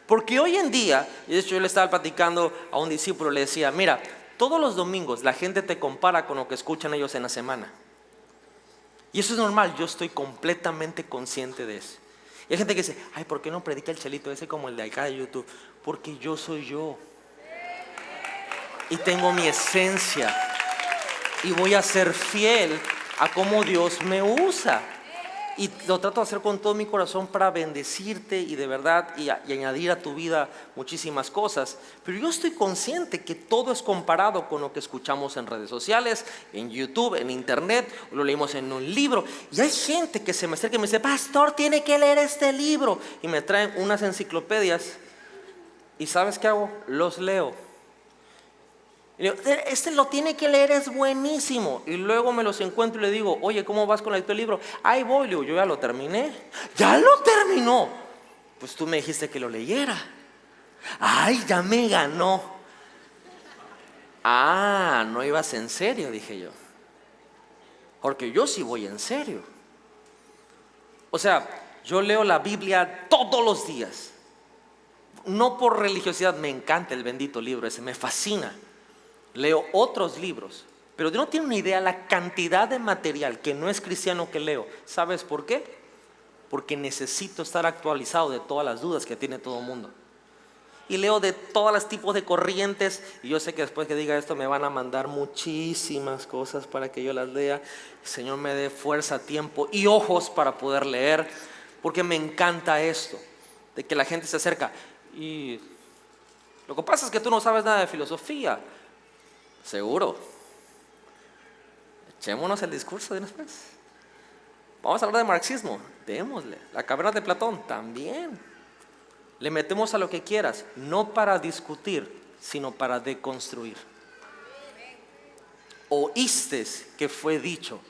Porque hoy en día, y de hecho yo le estaba platicando a un discípulo, le decía: mira, todos los domingos la gente te compara con lo que escuchan ellos en la semana. Y eso es normal, yo estoy completamente consciente de eso. Y hay gente que dice: ay, ¿por qué no predica el Chelito ese como el de acá de YouTube? Porque yo soy yo. Y tengo mi esencia. Y voy a ser fiel a cómo Dios me usa. Y lo trato de hacer con todo mi corazón para bendecirte y de verdad y añadir a tu vida muchísimas cosas. Pero yo estoy consciente que todo es comparado con lo que escuchamos en redes sociales, en YouTube, en internet, lo leímos en un libro. Y hay gente que se me acerca y me dice: pastor, tiene que leer este libro. Y me traen unas enciclopedias. ¿Y sabes qué hago? Los leo. Y le digo: este lo tiene que leer, es buenísimo. Y luego me los encuentro y le digo: oye, ¿cómo vas con la lectura del libro? Ahí voy. Le digo: yo ya lo terminé. ¿Ya lo terminó? Pues tú me dijiste que lo leyera. Ay, ya me ganó. No ibas en serio, dije yo. Porque yo sí voy en serio. O sea, yo leo la Biblia todos los días. No por religiosidad, me encanta el bendito libro ese, me fascina. Leo otros libros, pero no tienen una idea la cantidad de material que no es cristiano que leo. ¿Sabes por qué? Porque necesito estar actualizado de todas las dudas que tiene todo el mundo. Y leo de todos los tipos de corrientes. Y yo sé que después que diga esto me van a mandar muchísimas cosas para que yo las lea. El Señor me dé fuerza, tiempo y ojos para poder leer, porque me encanta esto, de que la gente se acerca. Y lo que pasa es que tú no sabes nada de filosofía. Seguro. Echémonos el discurso de una vez. Vamos a hablar de marxismo. Démosle. La caverna de Platón también. Le metemos a lo que quieras, no para discutir, sino para deconstruir. Oíste que fue dicho,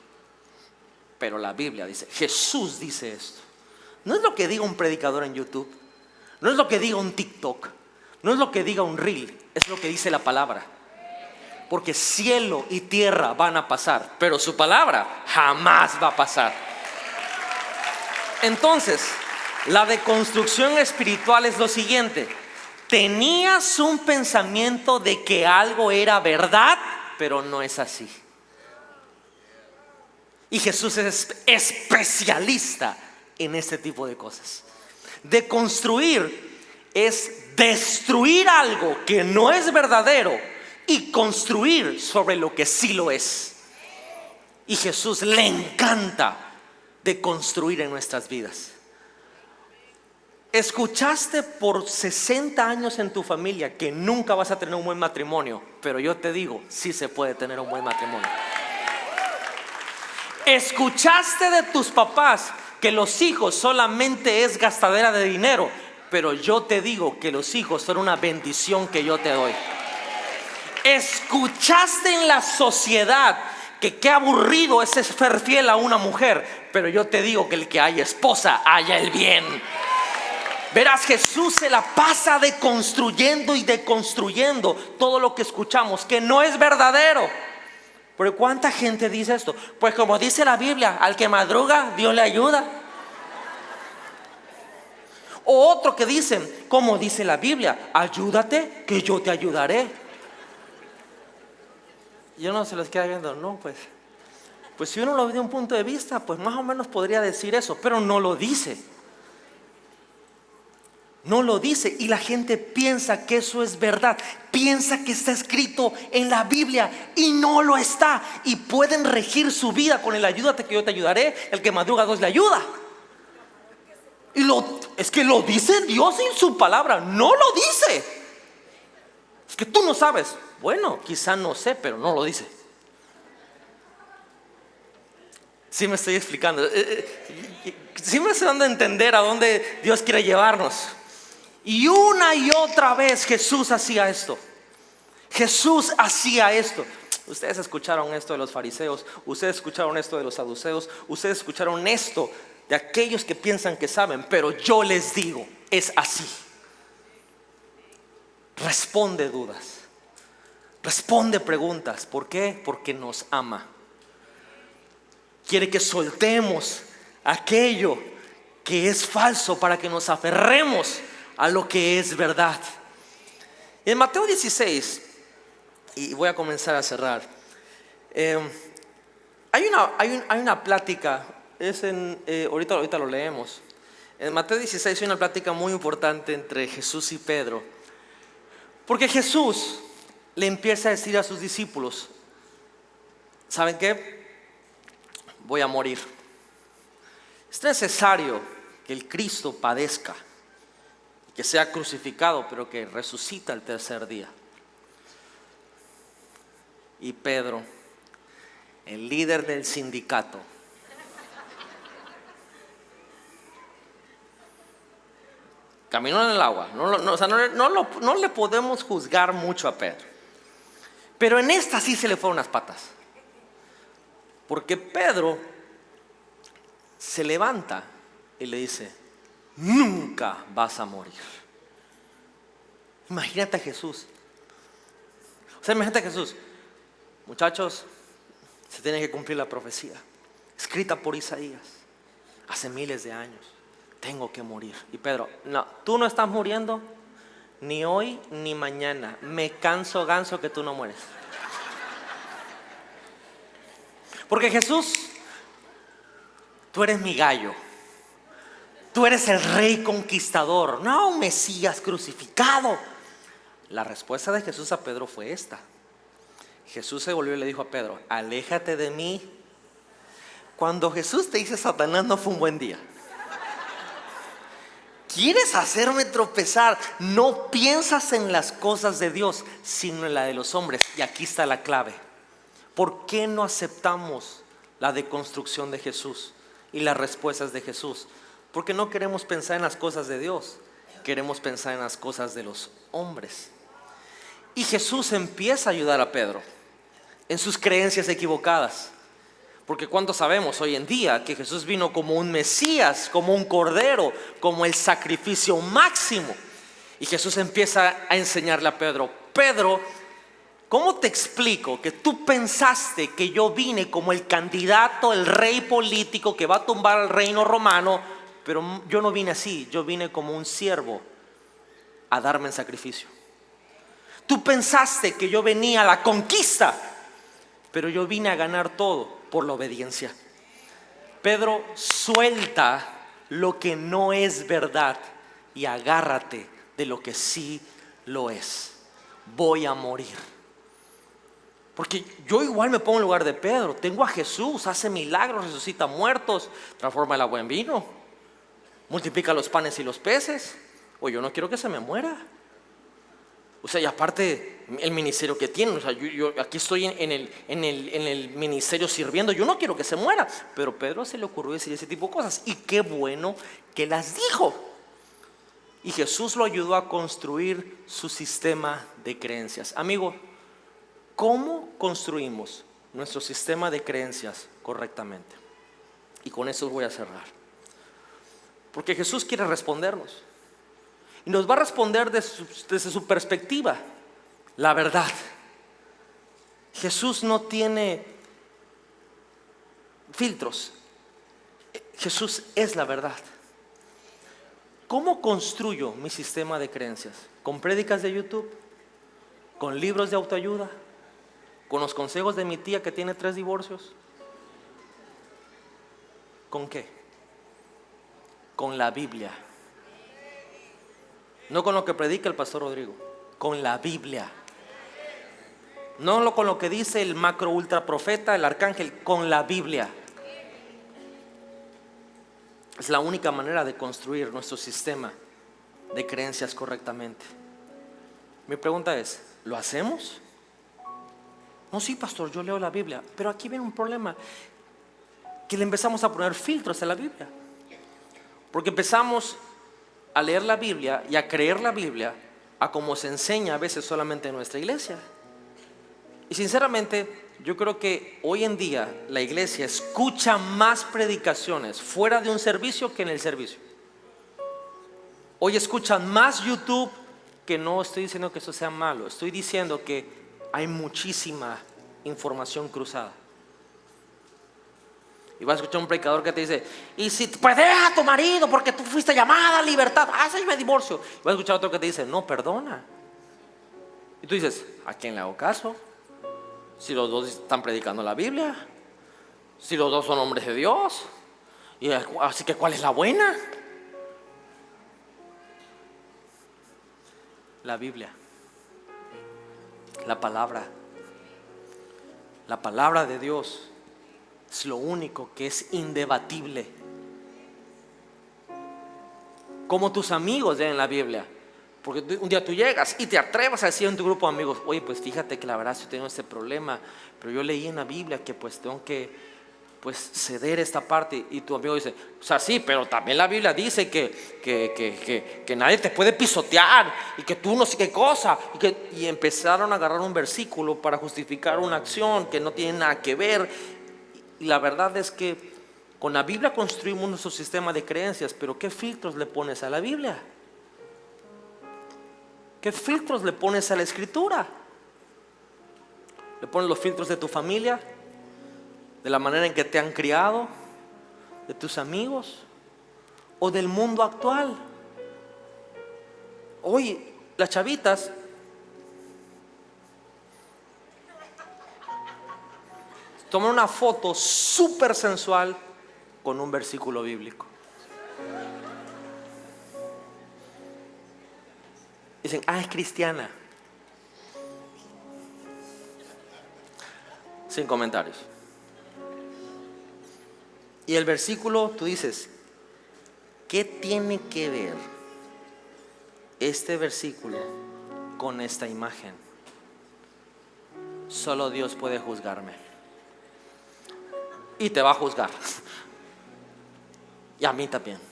pero la Biblia dice, Jesús dice esto. No es lo que diga un predicador en YouTube, no es lo que diga un TikTok, no es lo que diga un reel, es lo que dice la palabra. Porque cielo y tierra van a pasar, pero su palabra jamás va a pasar. Entonces, la deconstrucción espiritual es lo siguiente: tenías un pensamiento de que algo era verdad, pero no es así. Y Jesús es especialista en este tipo de cosas. Deconstruir es destruir algo que no es verdadero y construir sobre lo que sí lo es. Y Jesús le encanta deconstruir en nuestras vidas. Escuchaste por 60 años en tu familia que nunca vas a tener un buen matrimonio, pero yo te digo, sí se puede tener un buen matrimonio. Escuchaste de tus papás que los hijos solamente es gastadera de dinero, pero yo te digo que los hijos son una bendición que yo te doy. Escuchaste en la sociedad que qué aburrido es ser fiel a una mujer, pero yo te digo que el que haya esposa, haya el bien. Verás, Jesús se la pasa deconstruyendo y deconstruyendo todo lo que escuchamos que no es verdadero. Pero ¿cuánta gente dice esto? Pues como dice la Biblia, al que madruga, Dios le ayuda. O otro que dicen, como dice la Biblia, ayúdate que yo te ayudaré. Yo no se los queda viendo, no, pues si uno lo ve de un punto de vista, pues más o menos podría decir eso, pero no lo dice. No lo dice, y la gente piensa que eso es verdad, piensa que está escrito en la Biblia y no lo está, y pueden regir su vida con el ayúdate que yo te ayudaré, el que madruga Dios le ayuda. Y es que lo dice Dios en su palabra, no lo dice. Es que tú no sabes. Bueno, quizá no sé, pero no lo dice. Sí me estoy explicando. Sí me estoy dando a entender a dónde Dios quiere llevarnos. Y una y otra vez Jesús hacía esto. Jesús hacía esto. Ustedes escucharon esto de los fariseos, ustedes escucharon esto de los saduceos, ustedes escucharon esto de aquellos que piensan que saben, pero yo les digo, es así. Responde dudas, responde preguntas. ¿Por qué? Porque nos ama. Quiere que soltemos aquello que es falso para que nos aferremos a lo que es verdad. En Mateo 16, y voy a comenzar a cerrar, hay una plática, ahorita lo leemos. En Mateo 16 hay una plática muy importante entre Jesús y Pedro, porque Jesús le empieza a decir a sus discípulos, ¿saben qué? Voy a morir. Es necesario que el Cristo padezca, que sea crucificado, pero que resucita el tercer día. Y Pedro, el líder del sindicato, caminó en el agua. No le podemos juzgar mucho a Pedro, pero en esta sí se le fueron las patas, porque Pedro se levanta y le dice, nunca vas a morir. Imagínate a Jesús. Imagínate a Jesús. Muchachos, se tiene que cumplir la profecía escrita por Isaías hace miles de años. Tengo que morir. Y Pedro, no, tú no estás muriendo ni hoy ni mañana. Me canso ganso que tú no mueres. Porque Jesús, tú eres mi gallo. Tú eres el rey conquistador, no un Mesías crucificado. La respuesta de Jesús a Pedro fue esta. Jesús se volvió y le dijo a Pedro, aléjate de mí. Cuando Jesús te dice Satanás, no fue un buen día. ¿Quieres hacerme tropezar? No piensas en las cosas de Dios, sino en la de los hombres. Y aquí está la clave. ¿Por qué no aceptamos la deconstrucción de Jesús y las respuestas de Jesús? Porque no queremos pensar en las cosas de Dios, queremos pensar en las cosas de los hombres. Y Jesús empieza a ayudar a Pedro en sus creencias equivocadas. Porque ¿cuánto sabemos hoy en día que Jesús vino como un Mesías, como un cordero, como el sacrificio máximo? Y Jesús empieza a enseñarle a Pedro, Pedro, ¿cómo te explico que tú pensaste que yo vine como el candidato, el rey político que va a tumbar al reino romano? Pero yo no vine así, yo vine como un siervo a darme en sacrificio. Tú pensaste que yo venía a la conquista, pero yo vine a ganar todo por la obediencia. Pedro, suelta lo que no es verdad y agárrate de lo que sí lo es. Voy a morir. Porque yo igual me pongo en lugar de Pedro. Tengo a Jesús, hace milagros, resucita muertos, transforma el agua en vino, multiplica los panes y los peces. O yo no quiero que se me muera. O sea, y aparte el ministerio que tiene, o sea, yo aquí estoy en el ministerio sirviendo, yo no quiero que se muera. Pero Pedro se le ocurrió decir ese tipo de cosas, y qué bueno que las dijo. Y Jesús lo ayudó a construir su sistema de creencias. Amigo, ¿cómo construimos nuestro sistema de creencias correctamente. Y con eso voy a cerrar. Porque Jesús quiere respondernos. Y nos va a responder desde su perspectiva, la verdad. Jesús no tiene filtros. Jesús es la verdad. ¿Cómo construyo mi sistema de creencias? ¿Con prédicas de YouTube? ¿Con libros de autoayuda? ¿Con los consejos de mi tía que tiene 3 divorcios? ¿Con qué? Con la Biblia. No con lo que predica el pastor Rodrigo, con la Biblia. No con lo que dice el macro ultra profeta, el arcángel, con la Biblia. Es la única manera de construir nuestro sistema de creencias correctamente. Mi pregunta es, ¿lo hacemos? No, sí, pastor, yo leo la Biblia, pero aquí viene un problema, que le empezamos a poner filtros a la Biblia. Porque empezamos a leer la Biblia y a creer la Biblia a como se enseña a veces solamente en nuestra iglesia. Y sinceramente, yo creo que hoy en día la iglesia escucha más predicaciones fuera de un servicio que en el servicio. Hoy escuchan más YouTube, que no estoy diciendo que eso sea malo, estoy diciendo que hay muchísima información cruzada. Y vas a escuchar un predicador que te dice, y si pues deja a tu marido porque tú fuiste llamada a libertad, sí, me divorcio. Y vas a escuchar otro que te dice, no, perdona. Y tú dices, ¿a quién le hago caso? Si los dos están predicando la Biblia, si los dos son hombres de Dios, y así que ¿cuál es la buena? La Biblia, la palabra de Dios es lo único que es indebatible. Como tus amigos leen la Biblia. Porque un día tú llegas y te atreves a decir en tu grupo de amigos, oye, pues fíjate que la verdad yo tengo este problema, pero yo leí en la Biblia que pues tengo que ceder esta parte. Y tu amigo dice, o sea, sí, pero también la Biblia dice que nadie te puede pisotear y que tú no sé qué cosa. Y empezaron a agarrar un versículo para justificar una acción que no tiene nada que ver. Y la verdad es que con la Biblia construimos nuestro sistema de creencias, pero ¿qué filtros le pones a la Biblia? ¿Qué filtros le pones a la Escritura? ¿Le pones los filtros de tu familia? ¿De la manera en que te han criado? ¿De tus amigos? ¿O del mundo actual? Hoy las chavitas toman una foto súper sensual con un versículo bíblico. Dicen, es cristiana. Sin comentarios. Y el versículo, tú dices, ¿qué tiene que ver este versículo con esta imagen? Solo Dios puede juzgarme. Y te va a juzgar. Y a mí también.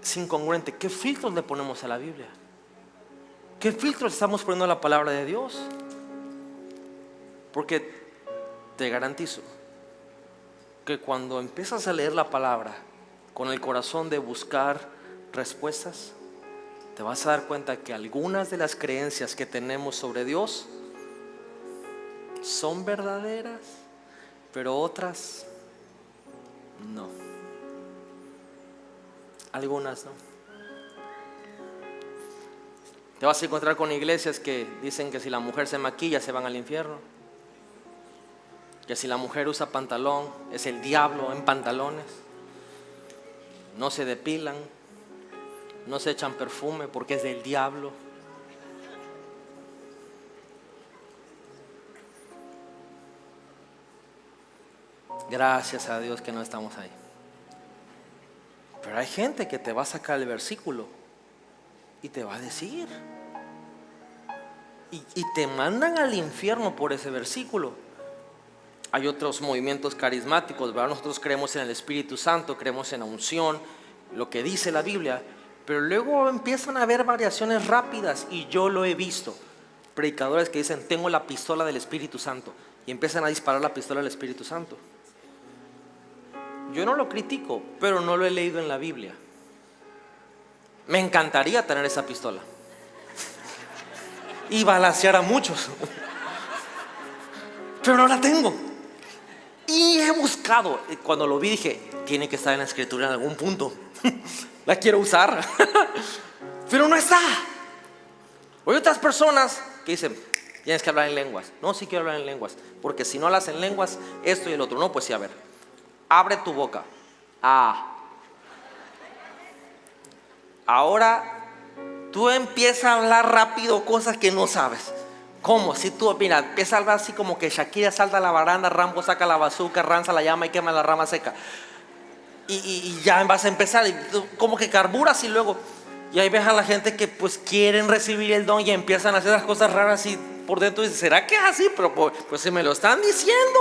Es incongruente. ¿Qué filtros le ponemos a la Biblia? ¿Qué filtros estamos poniendo a la palabra de Dios? Porque te garantizo que cuando empiezas a leer la palabra con el corazón de buscar respuestas, te vas a dar cuenta que algunas de las creencias que tenemos sobre Dios son verdaderas, pero otras no. Algunas no. Te vas a encontrar con iglesias que dicen que si la mujer se maquilla se van al infierno, que si la mujer usa pantalón es el diablo en pantalones, no se depilan, no se echan perfume porque es del diablo. Gracias a Dios que no estamos ahí. Pero hay gente que te va a sacar el versículo y te va a decir, y te mandan al infierno por ese versículo. Hay otros movimientos carismáticos, ¿verdad? Nosotros creemos en el Espíritu Santo, creemos en la unción, lo que dice la Biblia, pero luego empiezan a haber variaciones rápidas, y yo lo he visto. predicadores que dicen: tengo la pistola del Espíritu Santo, y empiezan a disparar la pistola del Espíritu Santo. Yo no lo critico, pero no lo he leído en la Biblia. Me encantaría tener esa pistola y balacear a muchos, pero no la tengo. Y he buscado. Cuando lo vi dije: tiene que estar en la Escritura en algún punto. La quiero usar, pero no está. Hay otras personas que dicen: tienes que hablar en lenguas. No, sí quiero hablar en lenguas, porque si no hablas en lenguas, esto y el otro. No, pues sí, a ver, abre tu boca. Ahora tú empiezas a hablar rápido cosas que no sabes. ¿Cómo? Si tú, mira, empieza a hablar así como que Shakira salta a la baranda, Rambo saca la bazooka, lanza la llama y quema la rama seca. Y ya vas a empezar, y tú como que carburas, y luego, y ahí ves a la gente que pues quieren recibir el don y empiezan a hacer las cosas raras, y por dentro dices: ¿será que es así? Pero pues si me lo están diciendo.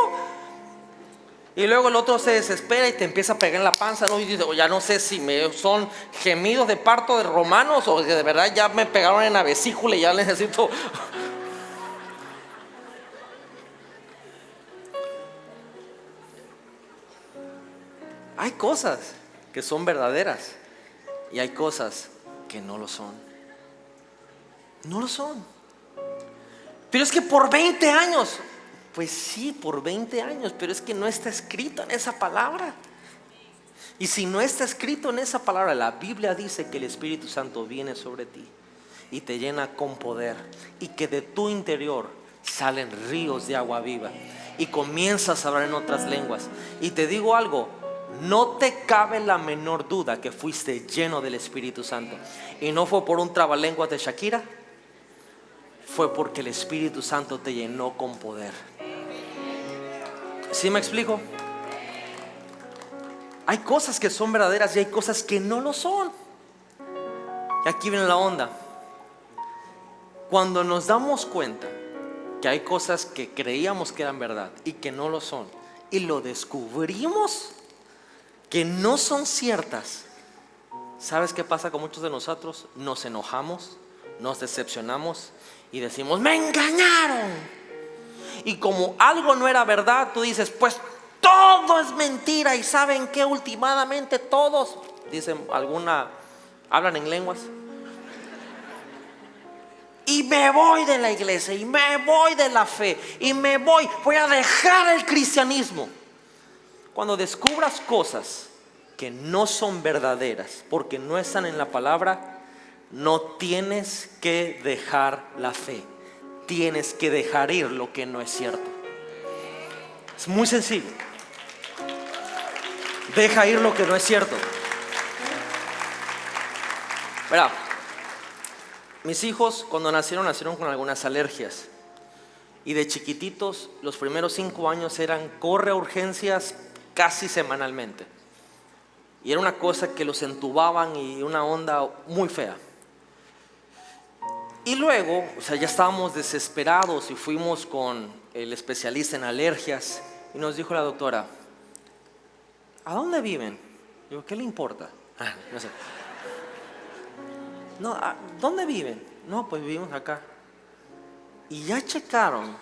Y luego el otro se desespera y te empieza a pegar en la panza, ¿no? Y dice: ya no sé si son gemidos de parto de romanos, o de verdad ya me pegaron en la vesícula y ya necesito. Hay cosas que son verdaderas y hay cosas que no lo son. No lo son. Pero es que por 20 años, pues sí, por 20 años, pero es que no está escrito en esa palabra. Y si no está escrito en esa palabra, la Biblia dice que el Espíritu Santo viene sobre ti y te llena con poder, y que de tu interior salen ríos de agua viva y comienzas a hablar en otras lenguas. Y te digo algo: no te cabe la menor duda que fuiste lleno del Espíritu Santo. Y no fue por un trabalenguas de Shakira, fue porque el Espíritu Santo te llenó con poder. ¿Sí me explico? Hay cosas que son verdaderas y hay cosas que no lo son. Y aquí viene la onda. Cuando nos damos cuenta que hay cosas que creíamos que eran verdad y que no lo son, y lo descubrimos que no son ciertas, ¿sabes qué pasa con muchos de nosotros? Nos enojamos, nos decepcionamos y decimos: me engañaron. Y como algo no era verdad, tú dices: pues todo es mentira. Y ¿saben qué? Últimamente todos dicen hablan en lenguas. Y me voy de la iglesia, y me voy de la fe, y voy a dejar el cristianismo. Cuando descubras cosas que no son verdaderas porque no están en la palabra, no tienes que dejar la fe. Tienes que dejar ir lo que no es cierto. Es muy sencillo. Deja ir lo que no es cierto. Verá, mis hijos cuando nacieron con algunas alergias. Y de chiquititos, los primeros 5 años eran corre a urgencias casi semanalmente. Y era una cosa que los entubaban y una onda muy fea. Y luego, ya estábamos desesperados y fuimos con el especialista en alergias. Y nos dijo la doctora: ¿a dónde viven? Digo: ¿qué le importa? No sé. No, ¿dónde viven? No, pues vivimos acá. Y ya checaron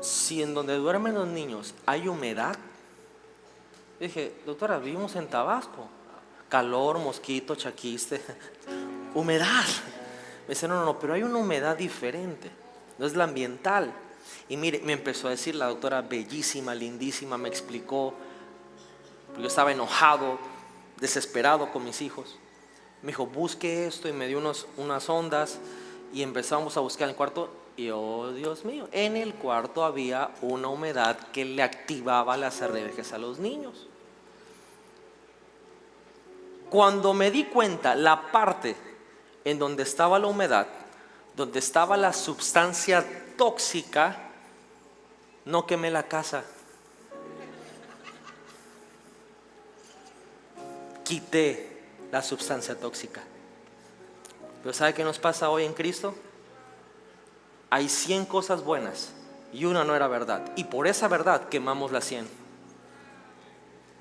si en donde duermen los niños hay humedad. Dije: doctora, vivimos en Tabasco. Calor, mosquito, chaquiste, humedad. Me dice: no, pero hay una humedad diferente, no es la ambiental. Y mire, me empezó a decir la doctora, bellísima, lindísima, me explicó. Yo estaba enojado, desesperado con mis hijos. Me dijo: busque esto, y me dio unas ondas. Y empezamos a buscar en el cuarto. Y oh Dios mío, en el cuarto había una humedad que le activaba las alergias a los niños. Cuando me di cuenta, la parte en donde estaba la humedad, donde estaba la sustancia tóxica, no quemé la casa. Quité la sustancia tóxica. Pero ¿sabe qué nos pasa hoy en Cristo? Hay 100 cosas buenas y una no era verdad, y por esa verdad quemamos las 100.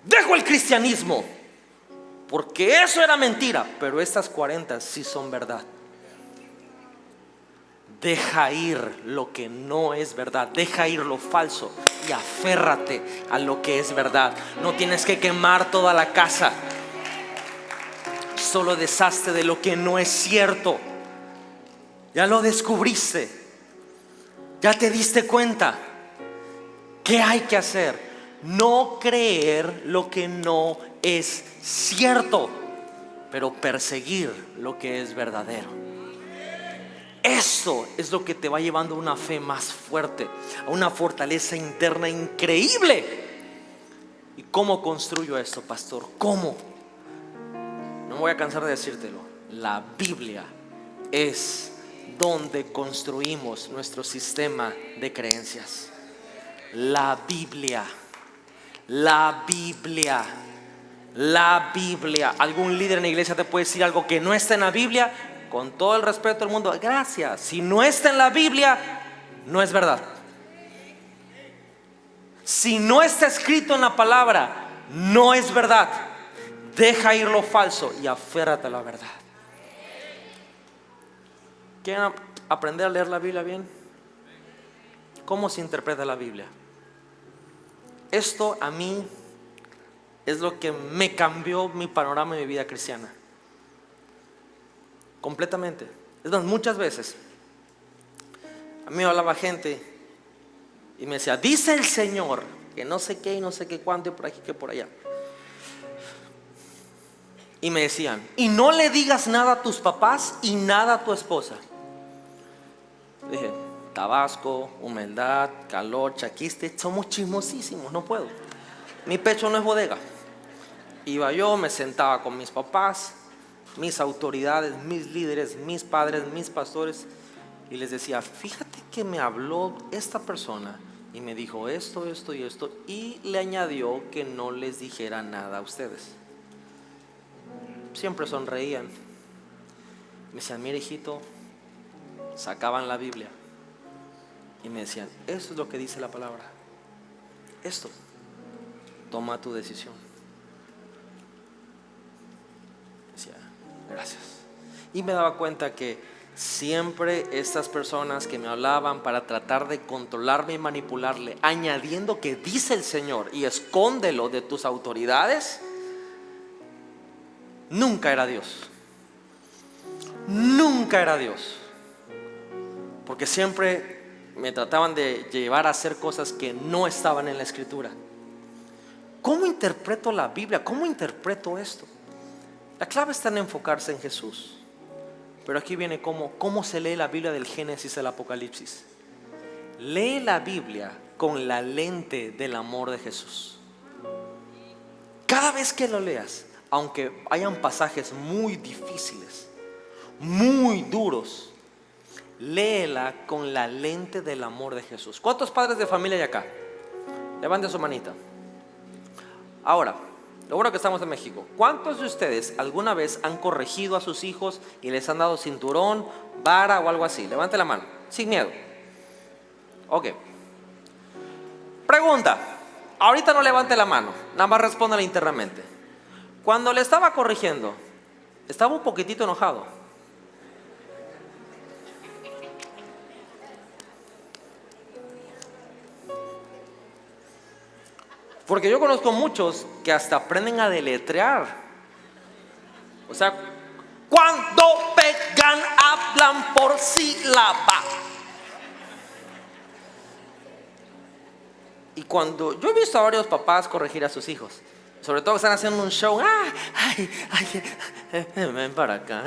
Dejo el cristianismo porque eso era mentira, pero estas 40 sí son verdad. Deja ir lo que no es verdad, deja ir lo falso y aférrate a lo que es verdad. No tienes que quemar toda la casa, solo deshazte de lo que no es cierto. Ya lo descubriste, ya te diste cuenta. ¿Qué hay que hacer? No creer lo que no es cierto, pero perseguir lo que es verdadero. Eso es lo que te va llevando a una fe más fuerte, a una fortaleza interna increíble. ¿Y cómo construyo esto, pastor? ¿Cómo? No me voy a cansar de decírtelo. La Biblia es donde construimos nuestro sistema de creencias. La Biblia. La Biblia. La Biblia. Algún líder en la iglesia te puede decir algo que no está en la Biblia. Con todo el respeto del mundo, gracias. Si no está en la Biblia, no es verdad. Si no está escrito en la palabra, no es verdad. Deja ir lo falso y aférrate a la verdad. ¿Quieren aprender a leer la Biblia bien? ¿Cómo se interpreta la Biblia? Esto a mí es lo que me cambió mi panorama de mi vida cristiana. Completamente. Es más, muchas veces a mí me hablaba gente y me decía, dice el Señor que no sé qué y no sé qué cuánto, y por aquí que por allá. Y me decían, y no le digas nada a tus papás y nada a tu esposa. Dije, Tabasco, humildad, calor, chaquiste, somos chismosísimos, no puedo. Mi pecho no es bodega. Iba yo, me sentaba con mis papás, mis autoridades, mis líderes, mis padres, mis pastores, y les decía, fíjate que me habló esta persona y me dijo esto, esto y esto, y le añadió que no les dijera nada a ustedes. Siempre sonreían. Me decían, mira hijito, sacaban la Biblia y me decían, esto es lo que dice la palabra, esto, toma tu decisión. Decía, gracias. Y me daba cuenta que siempre estas personas que me hablaban para tratar de controlarme y manipularle, añadiendo que dice el Señor y escóndelo de tus autoridades, nunca era Dios. Nunca era Dios. Porque siempre me trataban de llevar a hacer cosas que no estaban en la Escritura. ¿Cómo interpreto la Biblia? ¿Cómo interpreto esto? La clave está en enfocarse en Jesús. Pero aquí viene cómo se lee la Biblia del Génesis al Apocalipsis. Lee la Biblia con la lente del amor de Jesús. Cada vez que lo leas, aunque hayan pasajes muy difíciles, muy duros, léela con la lente del amor de Jesús. ¿Cuántos padres de familia hay acá? Levante su manita. Ahora, lo bueno que estamos en México. ¿Cuántos de ustedes alguna vez han corregido a sus hijos y les han dado cinturón, vara o algo así? Levante la mano, sin miedo. Ok. Pregunta. Ahorita no levante la mano, nada más respóndale internamente. Cuando le estaba corrigiendo, ¿estaba un poquitito enojado? Porque yo conozco muchos que hasta aprenden a deletrear. O sea, cuando pegan hablan por sílaba. Y cuando yo he visto a varios papás corregir a sus hijos, sobre todo que están haciendo un show, ven para acá,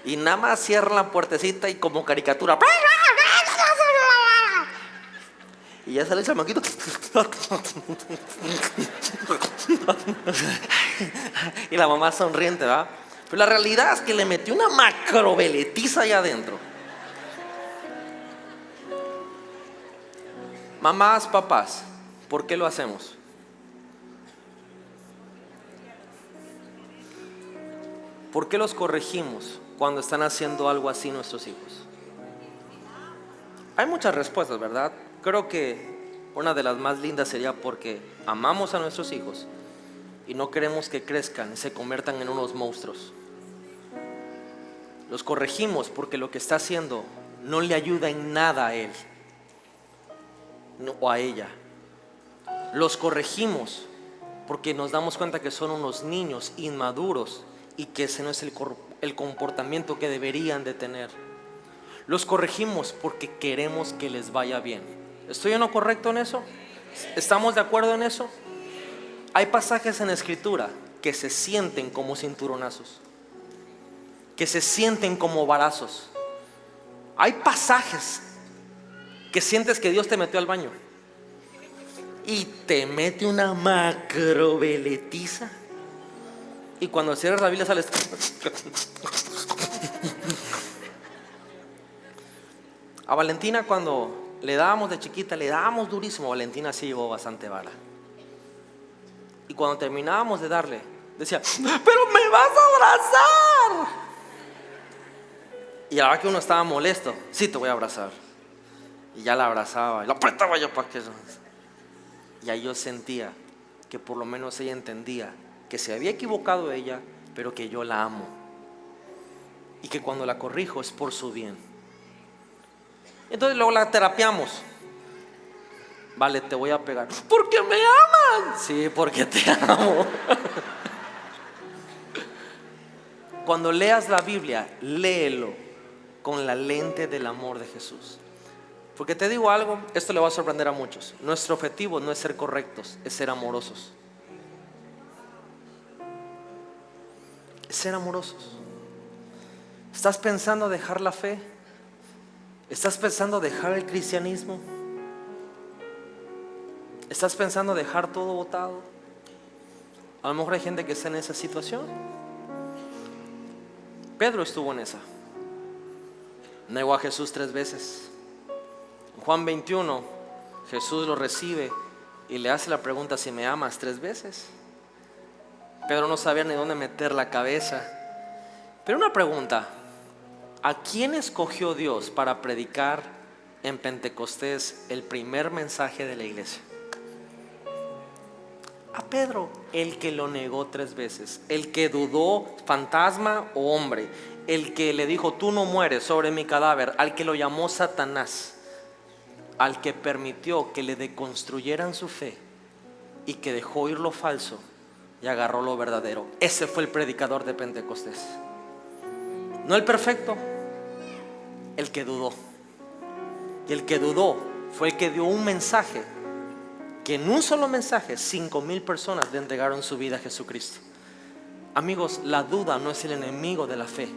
y nada más cierran la puertecita y como caricatura, y ya sale el chamaquito y la mamá sonriente, ¿va? Pero la realidad es que le metió una macroveletiza allá adentro. Mamás, papás, ¿por qué lo hacemos? ¿Por qué los corregimos cuando están haciendo algo así nuestros hijos? Hay muchas respuestas, ¿verdad? Creo que una de las más lindas sería porque amamos a nuestros hijos y no queremos que crezcan y se conviertan en unos monstruos. Los corregimos porque lo que está haciendo no le ayuda en nada a él o a ella. Los corregimos porque nos damos cuenta que son unos niños inmaduros y que ese no es el comportamiento que deberían de tener. Los corregimos porque queremos que les vaya bien. ¿Estoy en lo correcto en eso? ¿Estamos de acuerdo en eso? Hay pasajes en la Escritura que se sienten como cinturonazos, que se sienten como varazos. Hay pasajes que sientes que Dios te metió al baño y te mete una macroveletiza, y cuando cierras la Biblia sales. A Valentina, cuando le dábamos de chiquita, le dábamos durísimo. Valentina sí llevó bastante vara. Y cuando terminábamos de darle, decía: pero me vas a abrazar. Y a la hora que uno estaba molesto: sí, te voy a abrazar. Y ya la abrazaba y la apretaba yo para que eso. Y ahí yo sentía que por lo menos ella entendía que se había equivocado ella, pero que yo la amo, y que cuando la corrijo es por su bien. Entonces luego la terapiamos. Vale, te voy a pegar. ¿Porque me aman? Sí, porque te amo. Cuando leas la Biblia, léelo con la lente del amor de Jesús. Porque te digo algo, esto le va a sorprender a muchos. Nuestro objetivo no es ser correctos, es ser amorosos. Es ser amorosos. ¿Estás pensando dejar la fe? ¿Estás pensando dejar el cristianismo? ¿Estás pensando dejar todo botado? A lo mejor hay gente que está en esa situación. Pedro estuvo en esa. Negó a Jesús 3 veces. En Juan 21, Jesús lo recibe y le hace la pregunta: si me amas, 3 veces. Pedro no sabía ni dónde meter la cabeza. Pero una pregunta: ¿a quién escogió Dios para predicar en Pentecostés el primer mensaje de la iglesia? A Pedro, el que lo negó 3 veces, el que dudó, fantasma o hombre, el que le dijo: tú no mueres sobre mi cadáver, al que lo llamó Satanás, al que permitió que le deconstruyeran su fe y que dejó ir lo falso y agarró lo verdadero. Ese fue el predicador de Pentecostés. No el perfecto, el que dudó. Y el que dudó fue el que dio un mensaje, que en un solo mensaje 5,000 personas le entregaron su vida a Jesucristo. Amigos, la duda no es el enemigo de la fe.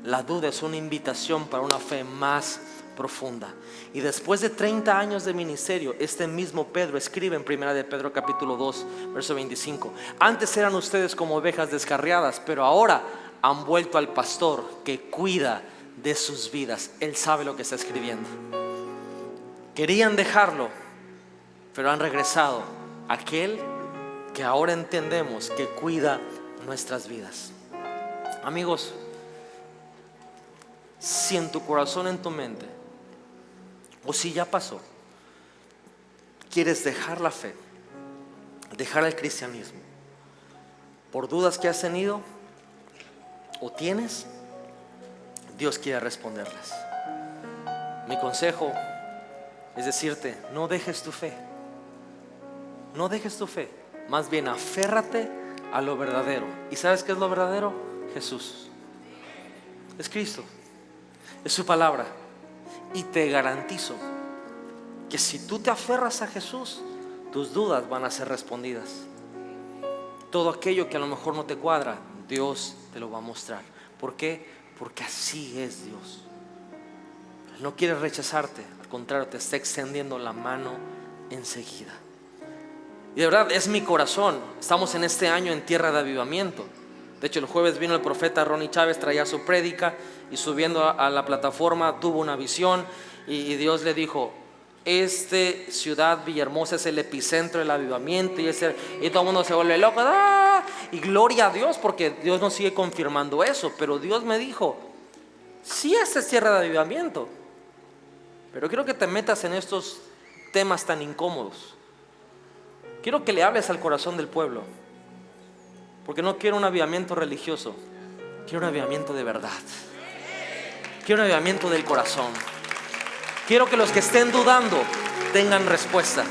La duda es una invitación para una fe más profunda. Y después de 30 años de ministerio, este mismo Pedro escribe en 1 de Pedro capítulo 2 verso 25: antes eran ustedes como ovejas descarriadas, pero ahora han vuelto al pastor que cuida de sus vidas. Él sabe lo que está escribiendo. Querían dejarlo, pero han regresado a aquel que ahora entendemos que cuida nuestras vidas. Amigos, si en tu corazón, en tu mente, o si ya pasó, quieres dejar la fe, dejar el cristianismo, por dudas que has tenido o tienes, Dios quiere responderlas. Mi consejo es decirte: no dejes tu fe. No dejes tu fe. Más bien aférrate a lo verdadero. ¿Y sabes qué es lo verdadero? Jesús. Es Cristo. Es su palabra. Y te garantizo que si tú te aferras a Jesús, tus dudas van a ser respondidas. Todo aquello que a lo mejor no te cuadra, Dios te lo va a mostrar. ¿Por qué? Porque así es Dios. Él no quiere rechazarte, al contrario, te está extendiendo la mano enseguida. Y de verdad es mi corazón. Estamos en este año en tierra de avivamiento. De hecho, el jueves vino el profeta Ronnie Chávez, traía su prédica, y subiendo a la plataforma tuvo una visión y Dios le dijo: esta ciudad Villahermosa es el epicentro del avivamiento, y todo el mundo se vuelve loco. ¡Ah! Y gloria a Dios, porque Dios nos sigue confirmando eso. Pero Dios me dijo: sí, esta es tierra de avivamiento, pero quiero que te metas en estos temas tan incómodos. Quiero que le hables al corazón del pueblo, porque no quiero un avivamiento religioso, quiero un avivamiento de verdad. Quiero avivamiento del corazón. Quiero que los que estén dudando tengan respuesta.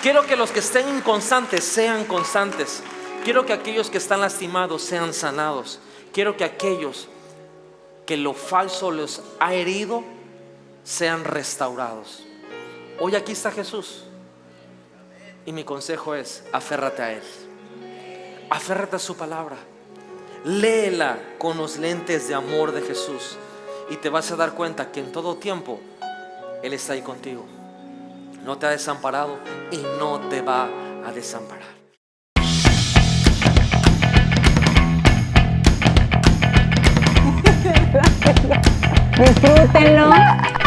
Quiero que los que estén inconstantes sean constantes. Quiero que aquellos que están lastimados sean sanados. Quiero que aquellos que lo falso los ha herido sean restaurados. Hoy aquí está Jesús. Y mi consejo es: aférrate a Él. Aférrate a su palabra. Léela con los lentes de amor de Jesús. Y te vas a dar cuenta que en todo tiempo Él está ahí contigo. No te ha desamparado y no te va a desamparar. Disfrútenlo.